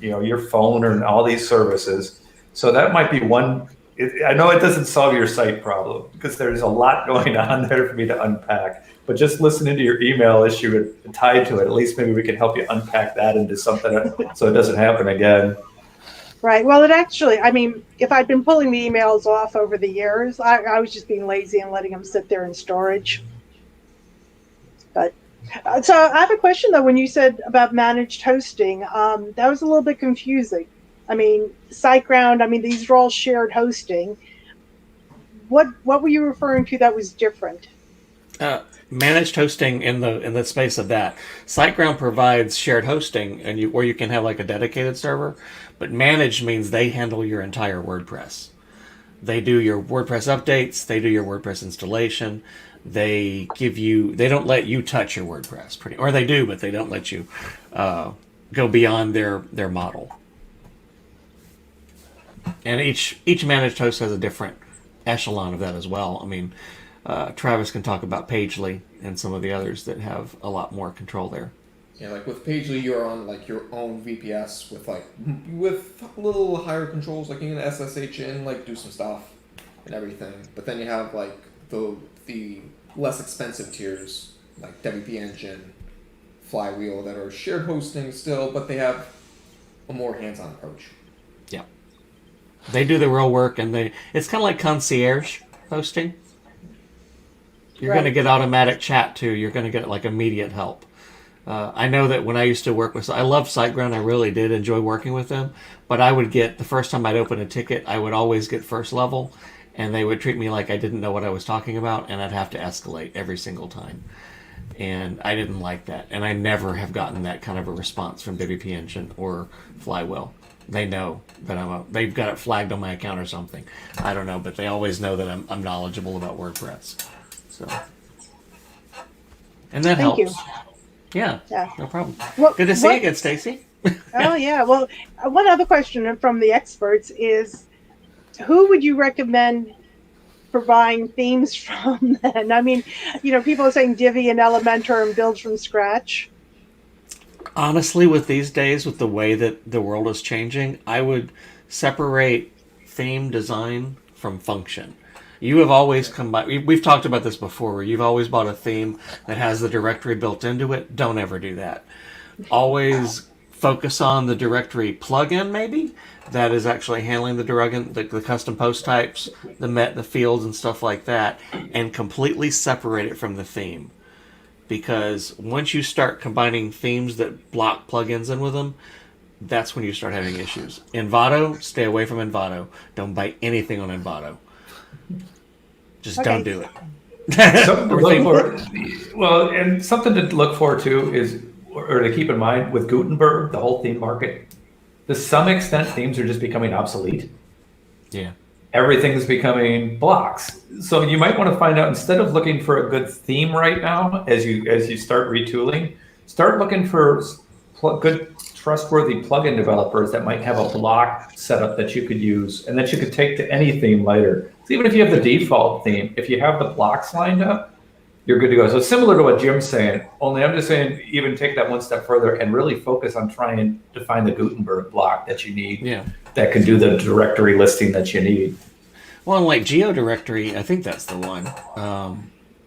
S3: your phone or all these services. So that might be one. I know it doesn't solve your site problem because there's a lot going on there for me to unpack. But just listening to your email issue and tied to it, at least maybe we can help you unpack that into something so it doesn't happen again.
S9: Right. Well, it actually, if I'd been pulling the emails off over the years, I was just being lazy and letting them sit there in storage. But so I have a question, though. When you said about managed hosting, that was a little bit confusing. SiteGround, these are all shared hosting. What were you referring to that was different?
S1: Managed hosting in the space of that. SiteGround provides shared hosting, where you can have like a dedicated server, but managed means they handle your entire WordPress. They do your WordPress updates. They do your WordPress installation. They don't let you touch your WordPress, or they do, but they don't let you go beyond their model. And each managed host has a different echelon of that as well. Travis can talk about Pagely and some of the others that have a lot more control there.
S4: Yeah, like with Pagely, you're on like your own VPS with a little higher controls, like you can SSH in, like do some stuff and everything. But then you have like the less expensive tiers, like WP Engine, Flywheel, that are shared hosting still, but they have a more hands-on approach.
S1: Yeah, they do the real work, and it's kind of like concierge hosting. You're going to get automatic chat too. You're going to get like immediate help. I know that when I used to work I love SiteGround. I really did enjoy working with them. But I would get, the first time I'd open a ticket, I would always get first level, and they would treat me like I didn't know what I was talking about, and I'd have to escalate every single time. And I didn't like that. And I never have gotten that kind of a response from WP Engine or Flywheel. They know that they've got it flagged on my account or something. I don't know, but they always know that I'm knowledgeable about WordPress. So, and that helps.
S9: Thank you.
S1: Yeah, no problem.
S9: Well,
S1: good to see you again, Stacy.
S9: Oh yeah. Well, one other question from the experts is, who would you recommend for buying themes from? Then, people are saying Divi and Elementor and build from scratch.
S1: Honestly, with these days, with the way that the world is changing, I would separate theme design from function. You have always come by, we've talked about this before, where you've always bought a theme that has the directory built into it. Don't ever do that. Always focus on the directory plugin maybe that is actually handling the the custom post types, the fields and stuff like that, and completely separate it from the theme. Because once you start combining themes that block plugins in with them, that's when you start having issues. Envato, stay away from Envato. Don't buy anything on Envato. Just don't do it.
S3: Something to look for, well, and something to look for too is, or to keep in mind with Gutenberg, the whole theme market, to some extent, themes are just becoming obsolete.
S1: Yeah.
S3: Everything is becoming blocks. So you might want to find out, instead of looking for a good theme right now, as you start retooling, start looking for good, trustworthy plugin developers that might have a block setup that you could use and that you could take to any theme later. So even if you have the default theme, if you have the blocks lined up, you're good to go. So similar to what Jim's saying, only I'm just saying even take that one step further and really focus on trying to find the Gutenberg block that you need, that can do the directory listing that you need.
S1: Well, and like Geo Directory, I think that's the one.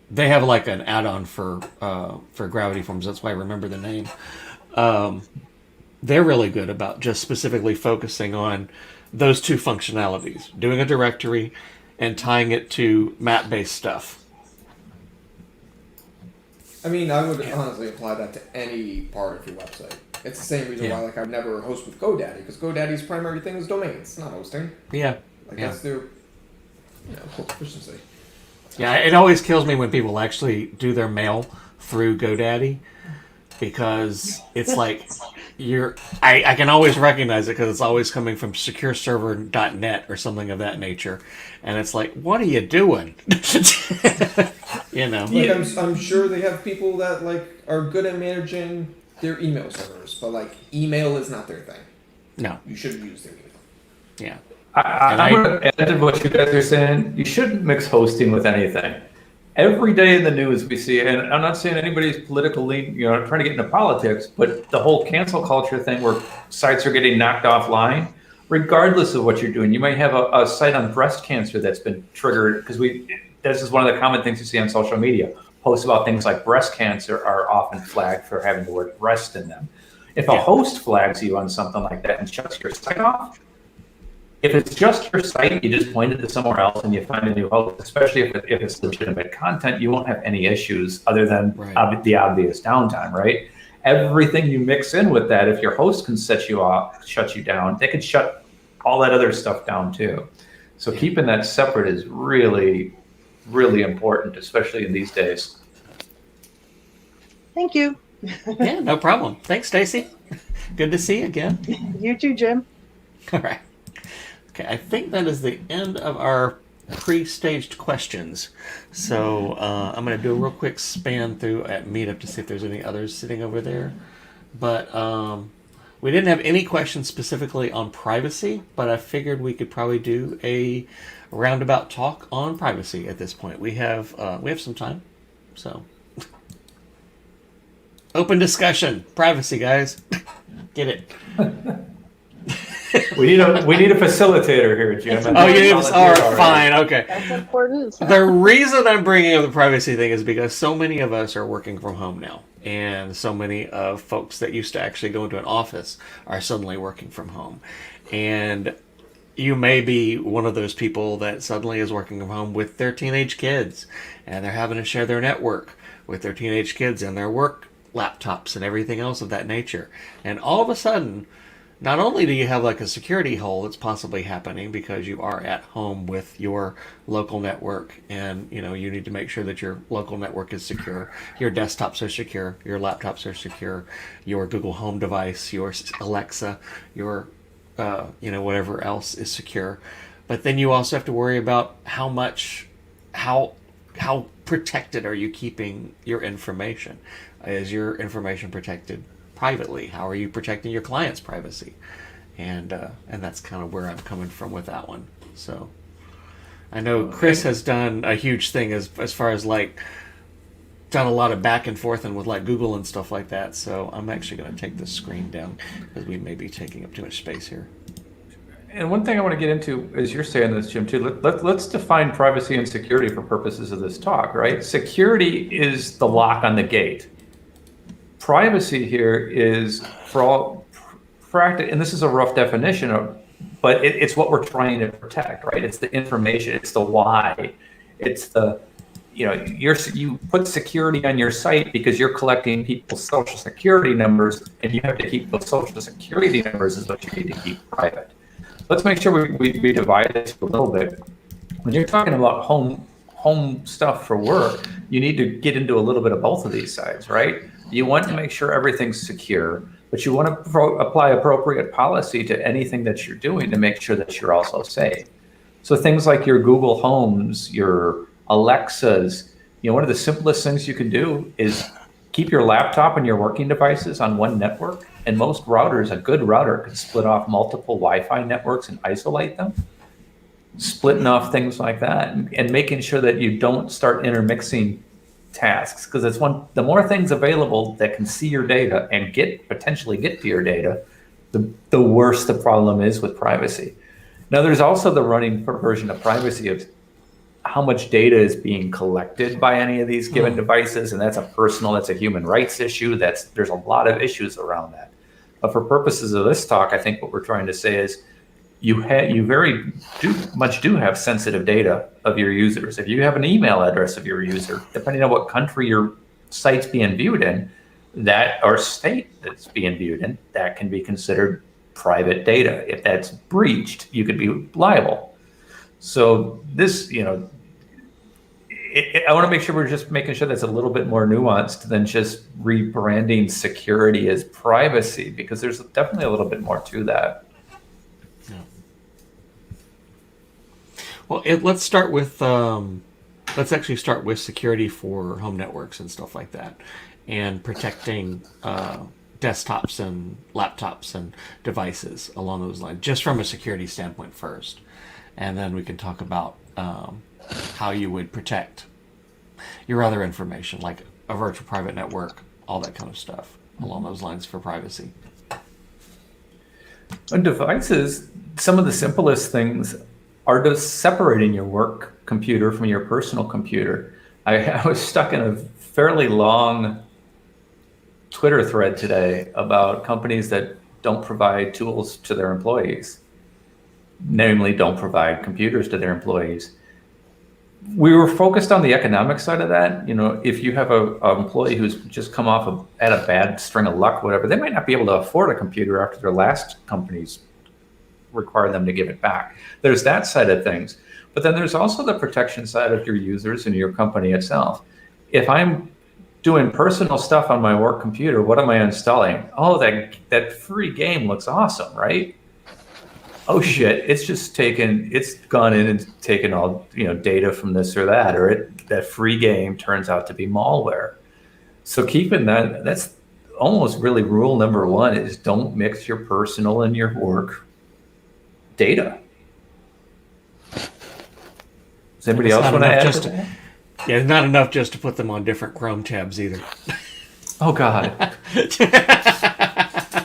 S1: They have like an add-on for Gravity Forms. That's why I remember the name. They're really good about just specifically focusing on those two functionalities, doing a directory and tying it to map-based stuff.
S4: I mean, I would honestly apply that to any part of your website. It's the same reason why, like, I've never host with GoDaddy, because GoDaddy's primary thing is domains. It's not hosting.
S1: Yeah.
S4: Like, that's their, core proficiency.
S1: Yeah, it always kills me when people actually do their mail through GoDaddy, because it's like I can always recognize it because it's always coming from secureserver.net or something of that nature, and it's like, what are you doing?
S4: Like, I'm sure they have people that like are good at managing their email servers, but like email is not their thing.
S1: No,
S4: you shouldn't use their email.
S1: Yeah.
S3: I'm going to add to what you guys are saying. You shouldn't mix hosting with anything. Every day in the news we see, and I'm not saying anybody's politically, trying to get into politics, but the whole cancel culture thing where sites are getting knocked offline, regardless of what you're doing. You might have a site on breast cancer that's been triggered, because this is one of the common things you see on social media. Posts about things like breast cancer are often flagged for having the word breast in them. If a host flags you on something like that and shuts your site off, if it's just your site, you just point it to somewhere else and you find a new host, especially if it's legitimate content, you won't have any issues other than the obvious downtime, right? Everything you mix in with that, if your host can shut you down, they can shut all that other stuff down too. So keeping that separate is really, really important, especially in these days.
S9: Thank you.
S1: Yeah, no problem. Thanks, Stacy. Good to see you again.
S9: You too, Jim.
S1: All right. Okay, I think that is the end of our pre-staged questions. So I'm going to do a real quick span through at Meetup to see if there's any others sitting over there. But we didn't have any questions specifically on privacy, but I figured we could probably do a roundabout talk on privacy at this point. We have some time, so open discussion, privacy, guys. Get it.
S3: We need a facilitator here, Jim.
S1: Oh, you are fine. Okay.
S5: That's important.
S1: The reason I'm bringing up the privacy thing is because so many of us are working from home now, and so many of folks that used to actually go into an office are suddenly working from home, and you may be one of those people that suddenly is working from home with their teenage kids, and they're having to share their network with their teenage kids and their work laptops and everything else of that nature, and all of a sudden, not only do you have like a security hole that's possibly happening because you are at home with your local network, and you need to make sure that your local network is secure, your desktops are secure, your laptops are secure, your Google Home device, your Alexa, your whatever else is secure. But then you also have to worry about how protected are you keeping your information? Is your information protected privately? How are you protecting your client's privacy? And that's kind of where I'm coming from with that one. So I know Chris has done a huge thing as far as like done a lot of back and forth and with like Google and stuff like that. So I'm actually going to take the screen down because we may be taking up too much space here.
S3: And one thing I want to get into is you're saying this, Jim, too. Let's define privacy and security for purposes of this talk, right? Security is the lock on the gate. Privacy here is, for all practice, and this is a rough definition of, but it's what we're trying to protect, right? It's the information, it's the why, it's the, you put security on your site because you're collecting people's social security numbers, and you have to keep those social security numbers is what you need to keep private. Let's make sure we divide this a little bit. When you're talking about home stuff for work, you need to get into a little bit of both of these sides, right? You want to make sure everything's secure, but you want to apply appropriate policy to anything that you're doing to make sure that you're also safe. So things like your Google Homes, your Alexas, one of the simplest things you can do is keep your laptop and your working devices on one network. And most routers, a good router, can split off multiple Wi-Fi networks and isolate them. Splitting off things like that and making sure that you don't start intermixing tasks, because it's the more things available that can see your data and potentially get to your data, the worse the problem is with privacy. Now, there's also the running version of privacy of how much data is being collected by any of these given devices, and that's a human rights issue. There's a lot of issues around that. But for purposes of this talk, I think what we're trying to say is you very much do have sensitive data of your users. If you have an email address of your user, depending on what country your site's being viewed in, or state that's being viewed in, that can be considered private data. If that's breached, you could be liable. So this, I want to make sure we're just making sure that's a little bit more nuanced than just rebranding security as privacy, because there's definitely a little bit more to that.
S1: Well, let's actually start with security for home networks and stuff like that, and protecting desktops and laptops and devices along those lines, just from a security standpoint first. And then we can talk about how you would protect your other information, like a virtual private network, all that kind of stuff along those lines for privacy.
S3: On devices, some of the simplest things are just separating your work computer from your personal computer. I was stuck in a fairly long Twitter thread today about companies that don't provide tools to their employees, namely don't provide computers to their employees. We were focused on the economic side of that. If you have an employee who's just come off at a bad string of luck, whatever, they might not be able to afford a computer after their last company's require them to give it back. There's that side of things. But then there's also the protection side of your users and your company itself. If I'm doing personal stuff on my work computer, what am I installing? Oh, that free game looks awesome, right? Oh shit, it's gone in and taken all data from this or that, or that free game turns out to be malware. So keeping that's almost really rule number one, is don't mix your personal and your work data. Does anybody else want to add to that?
S1: Yeah, it's not enough just to put them on different Chrome tabs either.
S3: Oh God.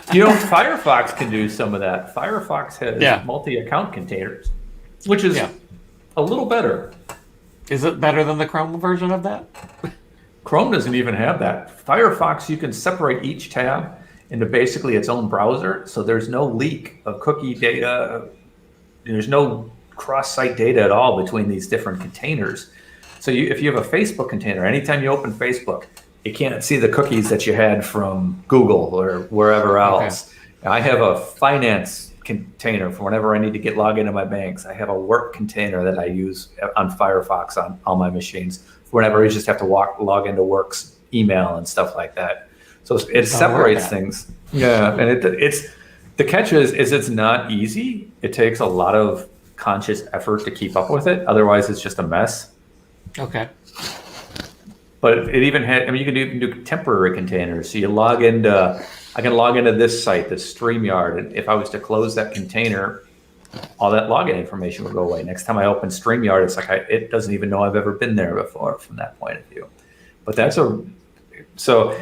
S3: Firefox can do some of that. Firefox has multi-account containers, which is a little better.
S1: Is it better than the Chrome version of that?
S3: Chrome doesn't even have that. Firefox, you can separate each tab into basically its own browser, so there's no leak of cookie data. There's no cross-site data at all between these different containers. So if you have a Facebook container, anytime you open Facebook, you can't see the cookies that you had from Google or wherever else. Okay. I have a finance container for whenever I need to log into my banks. I have a work container that I use on Firefox on all my machines for whenever I just have to log into work's email and stuff like that. So it separates things. Yeah, and it's the catch is it's not easy. It takes a lot of conscious effort to keep up with it. Otherwise, it's just a mess.
S1: Okay.
S3: But it even had, you can do temporary containers. So I can log into this site, this StreamYard, and if I was to close that container, all that login information would go away. Next time I open StreamYard, it's like it doesn't even know I've ever been there before from that point of view. But so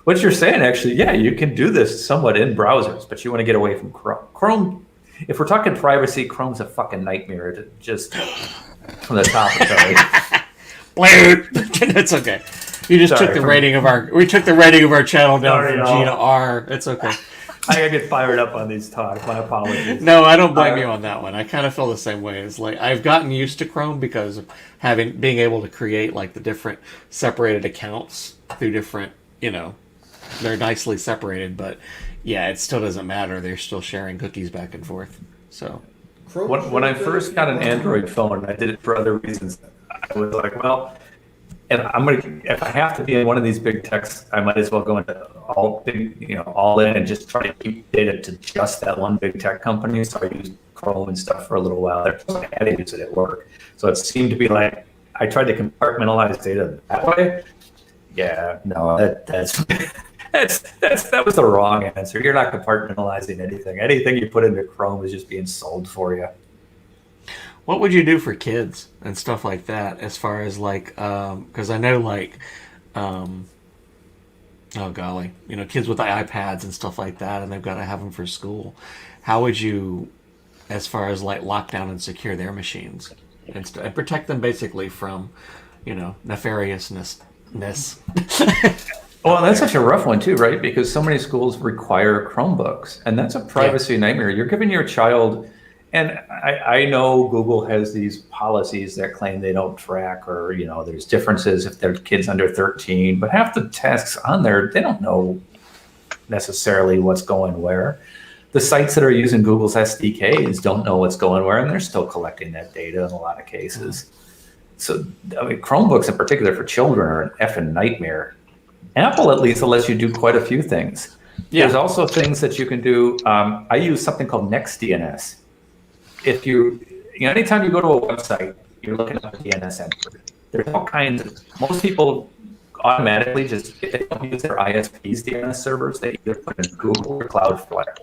S3: what you're saying, actually, yeah, you can do this somewhat in browsers, but you want to get away from Chrome. Chrome, if we're talking privacy, Chrome's a fucking nightmare just from the top of it.
S1: It's okay. You just took the rating of our channel down from G to R. It's okay.
S3: I get fired up on these talks. My apologies.
S1: No, I don't blame you on that one. I kind of feel the same way. It's like I've gotten used to Chrome because of being able to create like the different separated accounts through different, they're nicely separated, but yeah, it still doesn't matter. They're still sharing cookies back and forth. So
S3: when I first got an Android phone, I did it for other reasons. I was like, well, if I have to be in one of these big techs, I might as well go into all in and just try to keep data to just that one big tech company. So I used Chrome and stuff for a little while. I had to use it at work. So it seemed to be like I tried to compartmentalize data that way. Yeah, no, that was the wrong answer. You're not compartmentalizing anything. Anything you put into Chrome is just being sold for you.
S1: What would you do for kids and stuff like that, as far as like, because I know like, oh golly, kids with the iPads and stuff like that, and they've got to have them for school. How would you, as far as like lock down and secure their machines and protect them basically from, nefariousness?
S3: Well, that's such a rough one too, right? Because so many schools require Chromebooks, and that's a privacy nightmare. You're giving your child. And I know Google has these policies that claim they don't track, or there's differences if their kids under 13, but half the tasks on there, they don't know necessarily what's going where. The sites that are using Google's SDKs don't know what's going where, and they're still collecting that data in a lot of cases. So, Chromebooks in particular for children are an effing nightmare. Apple at least lets you do quite a few things. Yeah. There's also things that you can do. I use something called NextDNS. If anytime you go to a website, you're looking at a DNS entry. There's all kinds of, most people automatically if they don't use their ISP's DNS servers, they either put in Google or Cloudflare,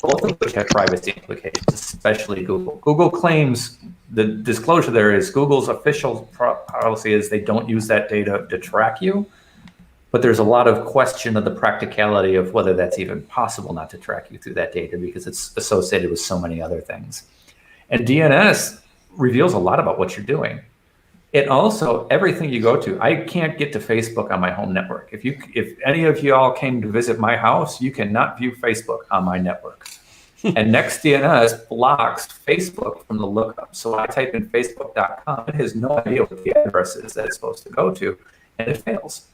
S3: both of which have privacy implications, especially Google. Google claims, the disclosure there is Google's official policy is they don't use that data to track you, but there's a lot of question of the practicality of whether that's even possible not to track you through that data because it's associated with so many other things. And DNS reveals a lot about what you're doing. It also, everything you go to, I can't get to Facebook on my home network. If any of you all came to visit my house, you cannot view Facebook on my network. And NextDNS blocks Facebook from the lookup. So I type in facebook.com, it has no idea what the address is that it's supposed to go to, and it fails.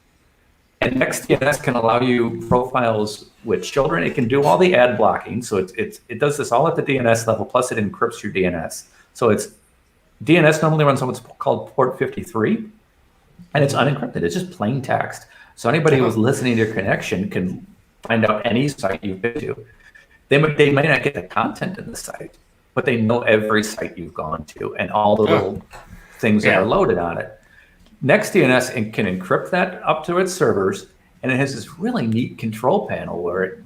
S3: And NextDNS can allow you profiles with children. It can do all the ad blocking. So it does this all at the DNS level, plus it encrypts your DNS. So DNS normally runs on what's called port 53, and it's unencrypted. It's just plain text. So anybody who's listening to your connection can find out any site you've been to. They may not get the content in the site, but they know every site you've gone to and all the little things that are loaded on it. NextDNS can encrypt that up to its servers, and it has this really neat control panel where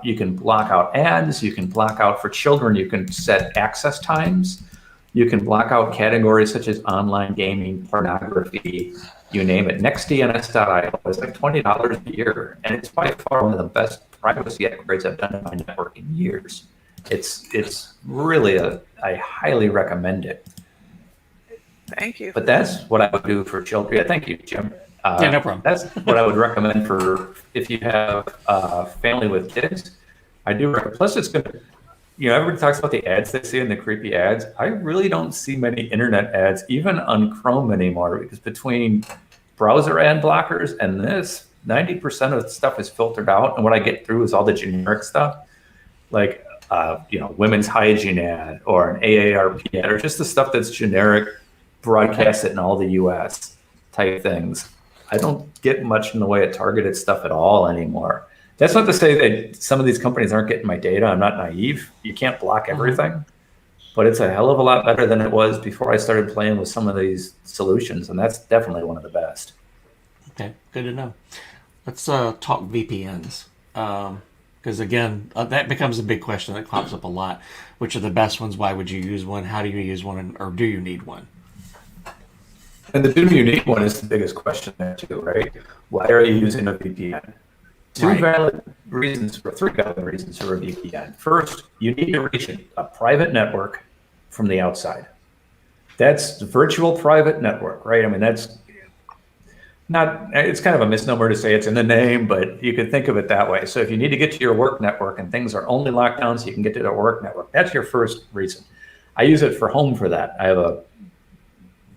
S3: you can block out ads, you can block out for children, you can set access times, you can block out categories such as online gaming, pornography, you name it. NextDNS.io is like $20 a year, and it's by far one of the best privacy upgrades I've done in my network in years. It's really I highly recommend it.
S7: Thank you.
S3: But that's what I would do for children. Yeah, thank you, Jim.
S1: Yeah, no problem.
S3: That's what I would recommend for if you have a family with kids. I do recommend. Plus, it's good. Everybody talks about the ads they see and the creepy ads. I really don't see many internet ads, even on Chrome anymore, because between browser ad blockers and this, 90% of the stuff is filtered out. And what I get through is all the generic stuff, like women's hygiene ad or an AARP ad, or just the stuff that's generic, broadcast it in all the US type things. I don't get much in the way of targeted stuff at all anymore. That's not to say that some of these companies aren't getting my data. I'm not naive. You can't block everything, but it's a hell of a lot better than it was before I started playing with some of these solutions, and that's definitely one of the best.
S1: Okay, good to know. Let's talk VPNs, because again, that becomes a big question that pops up a lot. Which are the best ones? Why would you use one? How do you use one? Or do you need one?
S3: And the do you need one is the biggest question there too, right? Why are you using a VPN? Three valid reasons for a VPN. First, you need to reach a private network from the outside. That's the virtual private network, right? I mean, It's kind of a misnomer to say it's in the name, but you can think of it that way. So if you need to get to your work network and things are only locked down so you can get to the work network, that's your first reason. I use it for home for that. I have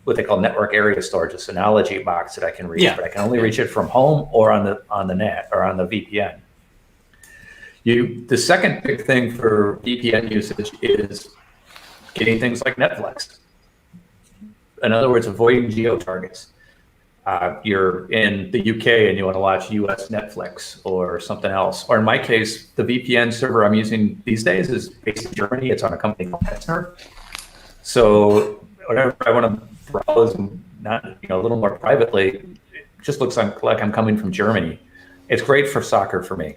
S3: what they call network area storage, a Synology box that I can reach, but I can only reach it from home or on the net or on the VPN. The second big thing for VPN usage is getting things like Netflix. In other words, avoiding geo-targets. You're in the UK and you want to watch US Netflix or something else. Or in my case, the VPN server I'm using these days is based in Germany. It's on a company called Metzner. So whenever I want to browse and not, a little more privately, it just looks like I'm coming from Germany. It's great for soccer for me.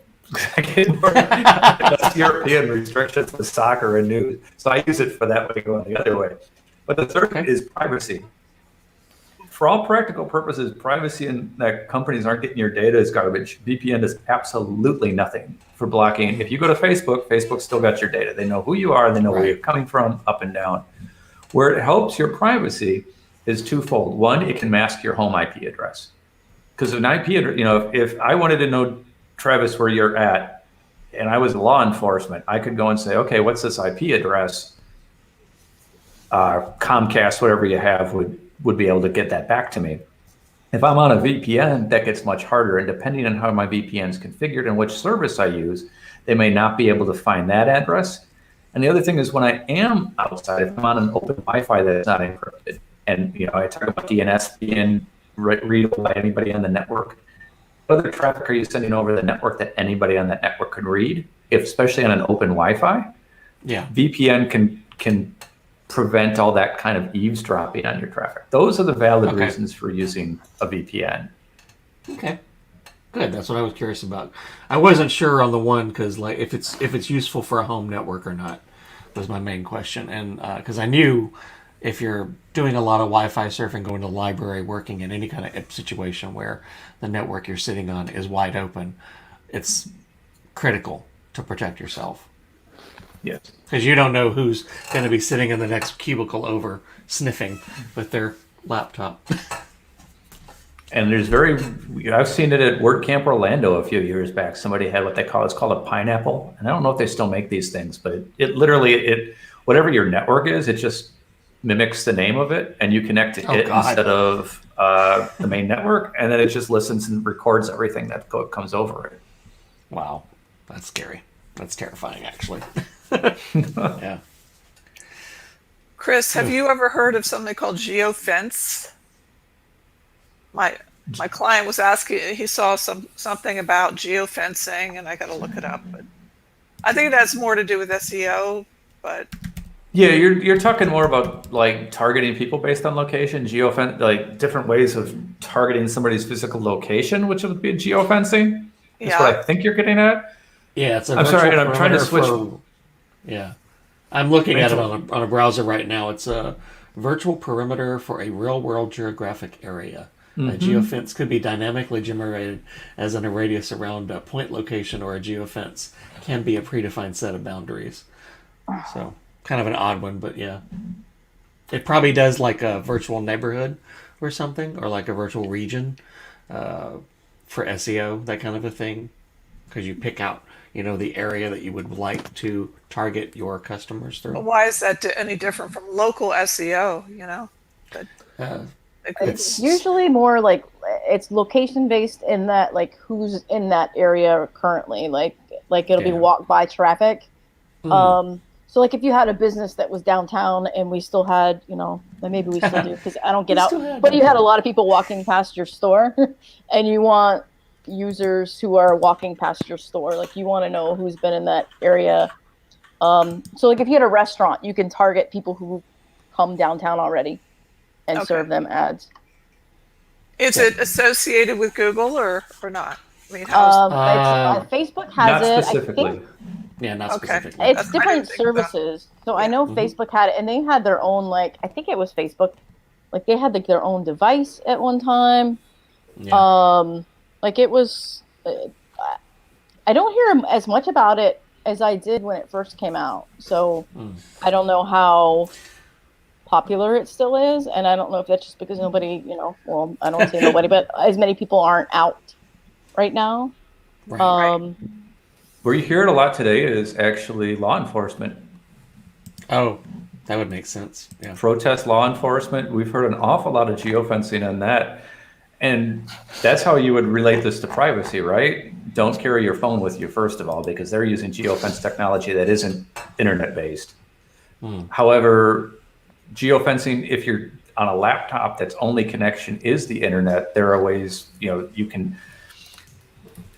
S3: I get more less European restrictions with soccer and news. So I use it for that way going the other way. But the third is privacy. For all practical purposes, privacy and that companies aren't getting your data is garbage. VPN does absolutely nothing for blocking. If you go to Facebook, Facebook's still got your data. They know who you are. They know where you're coming from, up and down. Where it helps your privacy is twofold. One, it can mask your home IP address. Because an IP address, if I wanted to know, Travis, where you're at, and I was law enforcement, I could go and say, okay, what's this IP address? Comcast, whatever you have, would be able to get that back to me. If I'm on a VPN, that gets much harder. And depending on how my VPN is configured and which service I use, they may not be able to find that address. And the other thing is when I am outside, if I'm on an open Wi-Fi that is not encrypted, and I talk about DNS being readable by anybody on the network, what other traffic are you sending over the network that anybody on that network can read, especially on an open Wi-Fi?
S1: Yeah.
S3: VPN can prevent all that kind of eavesdropping on your traffic. Those are the valid reasons for using a VPN.
S1: Okay, good. That's what I was curious about. I wasn't sure on the one because if it's useful for a home network or not was my main question, and because I knew if you're doing a lot of Wi-Fi surfing, going to the library, working in any kind of situation where the network you're sitting on is wide open, it's critical to protect yourself.
S3: Yes.
S1: Because you don't know who's going to be sitting in the next cubicle over sniffing with their laptop.
S3: And I've seen it at WordCamp Orlando a few years back. Somebody had what it's called a pineapple. And I don't know if they still make these things, but it literally, whatever your network is, it just mimics the name of it and you connect to it instead of the main network. And then it just listens and records everything that comes over it.
S1: Wow. That's scary. That's terrifying, actually. Yeah.
S7: Chris, have you ever heard of something called Geofence? My client was asking, he saw something about geofencing, and I got to look it up. But I think it has more to do with SEO. But
S3: yeah, you're talking more about like targeting people based on location, geofence, like different ways of targeting somebody's physical location, which would be geofencing. That's what I think you're getting at.
S1: Yeah, it's
S3: I'm sorry, and I'm trying to switch.
S1: Yeah, I'm looking at it on a browser right now. It's a virtual perimeter for a real-world geographic area. A geofence could be dynamically generated as in a radius around a point location, or a geofence can be a predefined set of boundaries. So, kind of an odd one, but yeah. It probably does like a virtual neighborhood or something, or like a virtual region for SEO, that kind of a thing. Because you pick out, the area that you would like to target your customers through.
S7: But why is that any different from local SEO?
S5: It's usually more like it's location based in that, like who's in that area currently. Like it'll be walk by traffic. So like if you had a business that was downtown and we still had, and maybe we still do because I don't get out, but you had a lot of people walking past your store, and you want users who are walking past your store, like you want to know who's been in that area. So like if you had a restaurant, you can target people who come downtown already and serve them ads.
S7: Is it associated with Google or not? I mean,
S5: Facebook has
S3: not
S5: it.
S3: Specifically.
S5: I think,
S1: not specifically.
S5: It's different services. So I know Facebook had it, and they had their own, like, I think it was Facebook, like they had their own device at one time. Yeah. Like it was, I don't hear as much about it as I did when it first came out. So I don't know how popular it still is. And I don't know if that's just because nobody, well, I don't say nobody, but as many people aren't out right now.
S1: Right.
S3: Where you hear it a lot today is actually law enforcement.
S1: Oh, that would make sense. Yeah.
S3: Protest law enforcement. We've heard an awful lot of geofencing on that. And that's how you would relate this to privacy, right? Don't carry your phone with you, first of all, because they're using geofence technology that isn't internet-based. However, geofencing, if you're on a laptop that's only connection is the internet, there are ways,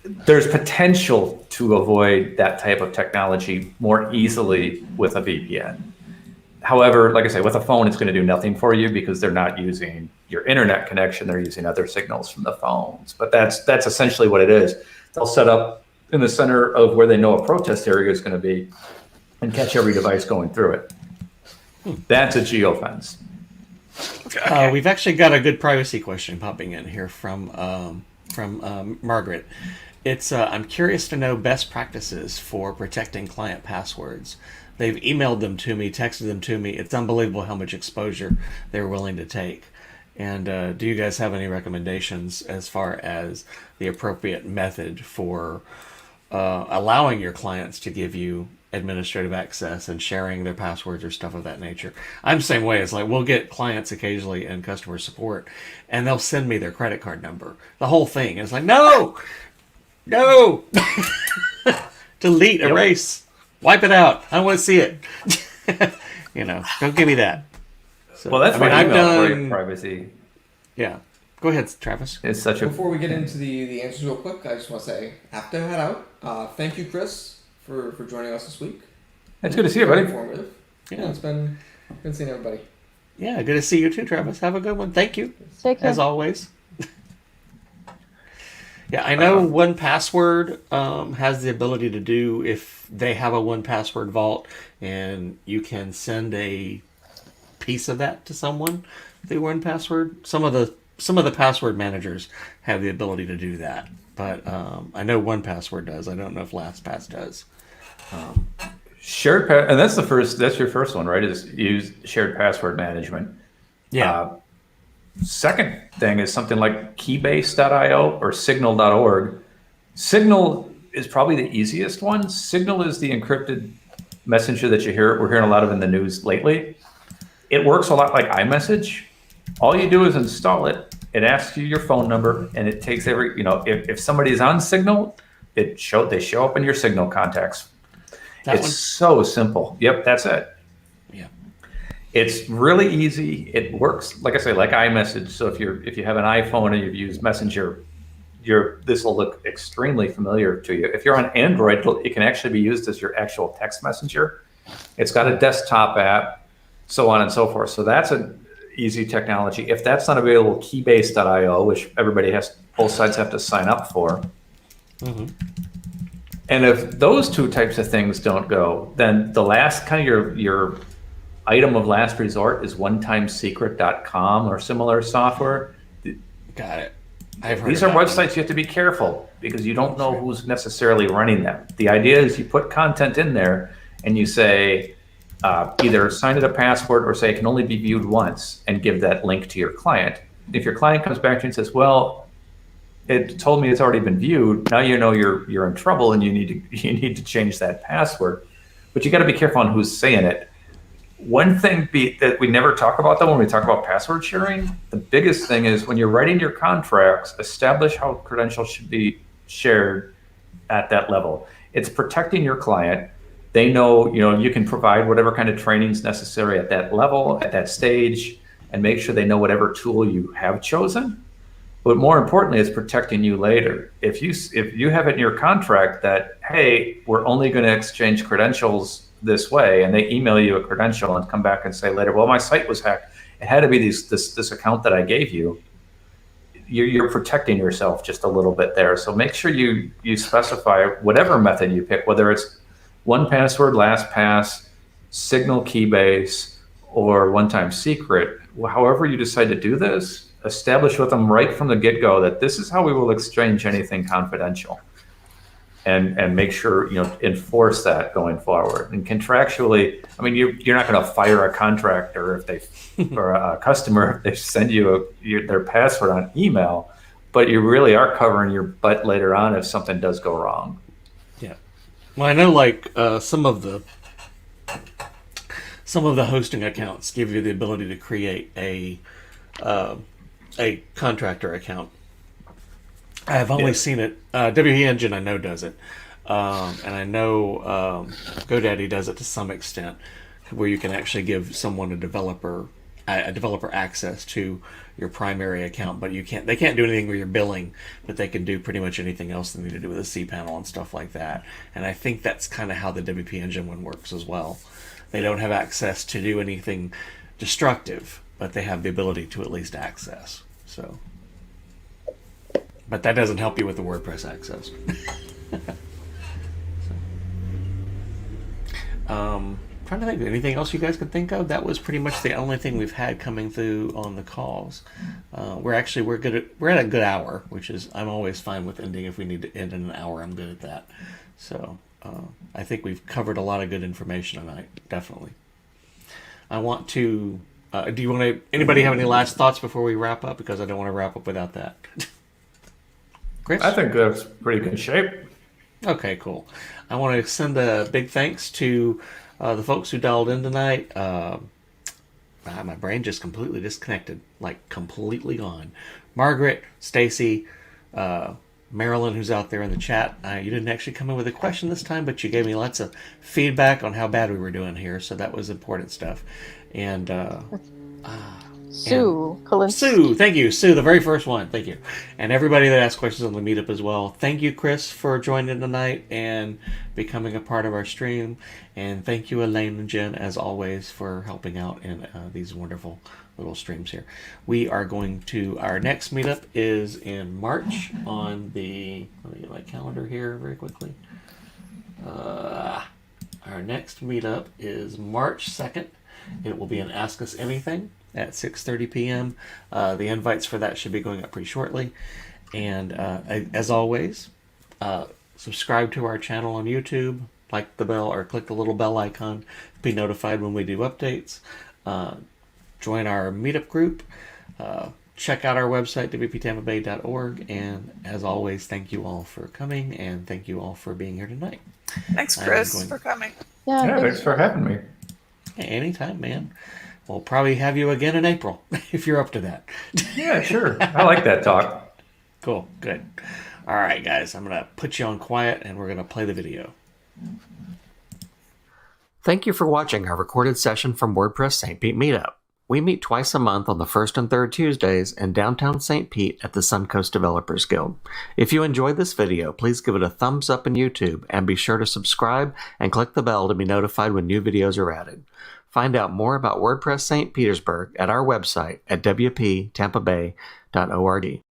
S3: there's potential to avoid that type of technology more easily with a VPN. However, like I say, with a phone, it's going to do nothing for you because they're not using your internet connection. They're using other signals from the phones. But that's essentially what it is. They'll set up in the center of where they know a protest area is going to be and catch every device going through it. That's a geofence.
S1: We've actually got a good privacy question popping in here from Margaret. It's I'm curious to know best practices for protecting client passwords. They've emailed them to me, texted them to me. It's unbelievable how much exposure they're willing to take. And do you guys have any recommendations as far as the appropriate method for allowing your clients to give you administrative access and sharing their passwords or stuff of that nature? I'm the same way. It's like we'll get clients occasionally in customer support and they'll send me their credit card number, the whole thing. It's like, no, delete, erase, wipe it out. I don't want to see it. Don't give me that. So,
S3: Well, that's why email for privacy.
S1: Yeah. Go ahead, Travis.
S3: It's such a.
S4: Before we get into the answers real quick, I just want to say, after I head out, thank you, Chris, for joining us this week.
S3: It's good to see you, buddy.
S4: Informative.
S1: Yeah.
S4: It's been seeing everybody.
S1: Yeah, good to see you too, Travis. Have a good one. Thank you,
S5: Take care.
S1: as always. Yeah, I know 1Password has the ability to do, if they have a 1Password vault, and you can send a piece of that to someone through 1Password. Some of the password managers have the ability to do that, but I know 1Password does. I don't know if LastPass does.
S3: Shared and that's your first one, right? Is use shared password management.
S1: Yeah.
S3: Second thing is something like keybase.io or signal.org. Signal is probably the easiest one. Signal is the encrypted messenger that we're hearing a lot of in the news lately. It works a lot like iMessage. All you do is install it. It asks you your phone number, and it takes if somebody's on Signal, they show up in your Signal contacts. It's so simple. Yep, that's it.
S1: Yeah.
S3: It's really easy. It works, like I say, like iMessage. So if you have an iPhone and you've used Messenger, this will look extremely familiar to you. If you're on Android, it can actually be used as your actual text messenger. It's got a desktop app, so on and so forth. So that's an easy technology. If that's not available, keybase.io, which both sides have to sign up for.
S1: Mm-hmm.
S3: And if those two types of things don't go, then the last kind of your item of last resort is onetimesecret.com or similar software.
S1: Got it. I've heard
S3: These are websites you have to be careful because you don't know who's necessarily running them. The idea is you put content in there and you say either assign it a password or say it can only be viewed once and give that link to your client. If your client comes back to you and says, well, it told me it's already been viewed, now you know you're in trouble and you need to change that password. But you got to be careful on who's saying it. One thing that we never talk about though when we talk about password sharing, the biggest thing is when you're writing your contracts, establish how credentials should be shared at that level. It's protecting your client. They know, you can provide whatever kind of training is necessary at that level, at that stage, and make sure they know whatever tool you have chosen. But more importantly, it's protecting you later. If you have it in your contract that, hey, we're only going to exchange credentials this way, and they email you a credential and come back and say later, well, my site was hacked. It had to be this account that I gave you. You're protecting yourself just a little bit there. So make sure you specify whatever method you pick, whether it's 1Password, LastPass, Signal, Keybase, or One-Time Secret. However you decide to do this, establish with them right from the get-go that this is how we will exchange anything confidential. and make sure, enforce that going forward. And contractually, I mean, you're not going to fire a contractor or a customer if they send you their password on email, but you really are covering your butt later on if something does go wrong.
S1: Yeah. Well, I know like some of the hosting accounts give you the ability to create a contractor account. I have only seen it. WP Engine I know does it, and I know GoDaddy does it to some extent, where you can actually give someone a developer access to your primary account, but they can't do anything with your billing, but they can do pretty much anything else they need to do with a cPanel and stuff like that. And I think that's kind of how the WP Engine one works as well. They don't have access to do anything destructive, but they have the ability to at least access. So, but that doesn't help you with the WordPress access. Trying to think of anything else you guys could think of. That was pretty much the only thing we've had coming through on the calls. We're at a good hour, which is, I'm always fine with ending. If we need to end in an hour, I'm good at that. So I think we've covered a lot of good information tonight. Definitely. I want to. Anybody have any last thoughts before we wrap up? Because I don't want to wrap up without that. Chris?
S3: I think that's pretty good shape.
S1: Okay, cool. I want to send a big thanks to the folks who dialed in tonight. My brain just completely disconnected, like completely gone. Margaret, Stacy, Marilyn, who's out there in the chat. You didn't actually come in with a question this time, but you gave me lots of feedback on how bad we were doing here, so that was important stuff. And
S5: Sue,
S1: thank you, Sue, the very first one. Thank you, and everybody that asked questions on the meetup as well. Thank you, Chris, for joining tonight and becoming a part of our stream, and thank you, Elaine and Jen, as always, for helping out in these wonderful little streams here. We are going to, our next meetup is in March on the, let me get my calendar here very quickly. Our next meetup is March 2nd. It will be an Ask Us Anything at 6:30 p.m. The invites for that should be going up pretty shortly. And as always, subscribe to our channel on YouTube, like the bell or click the little bell icon to be notified when we do updates. Join our meetup group. Check out our website, wptampabay.org. And as always, thank you all for coming, and thank you all for being here tonight.
S7: Thanks, Chris, for coming.
S3: Yeah, thanks for having me.
S1: Anytime, man. We'll probably have you again in April, if you're up to that.
S3: Yeah, sure. I like that talk.
S1: Cool, good. All right, guys, I'm going to put you on quiet, and we're going to play the video. Thank you for watching our recorded session from WordPress St. Pete Meetup. We meet twice a month on the first and third Tuesdays in downtown St. Pete at the Suncoast Developers Guild. If you enjoyed this video, please give it a thumbs up in YouTube and be sure to subscribe and click the bell to be notified when new videos are added. Find out more about WordPress St. Petersburg at our website at wptampabay.org.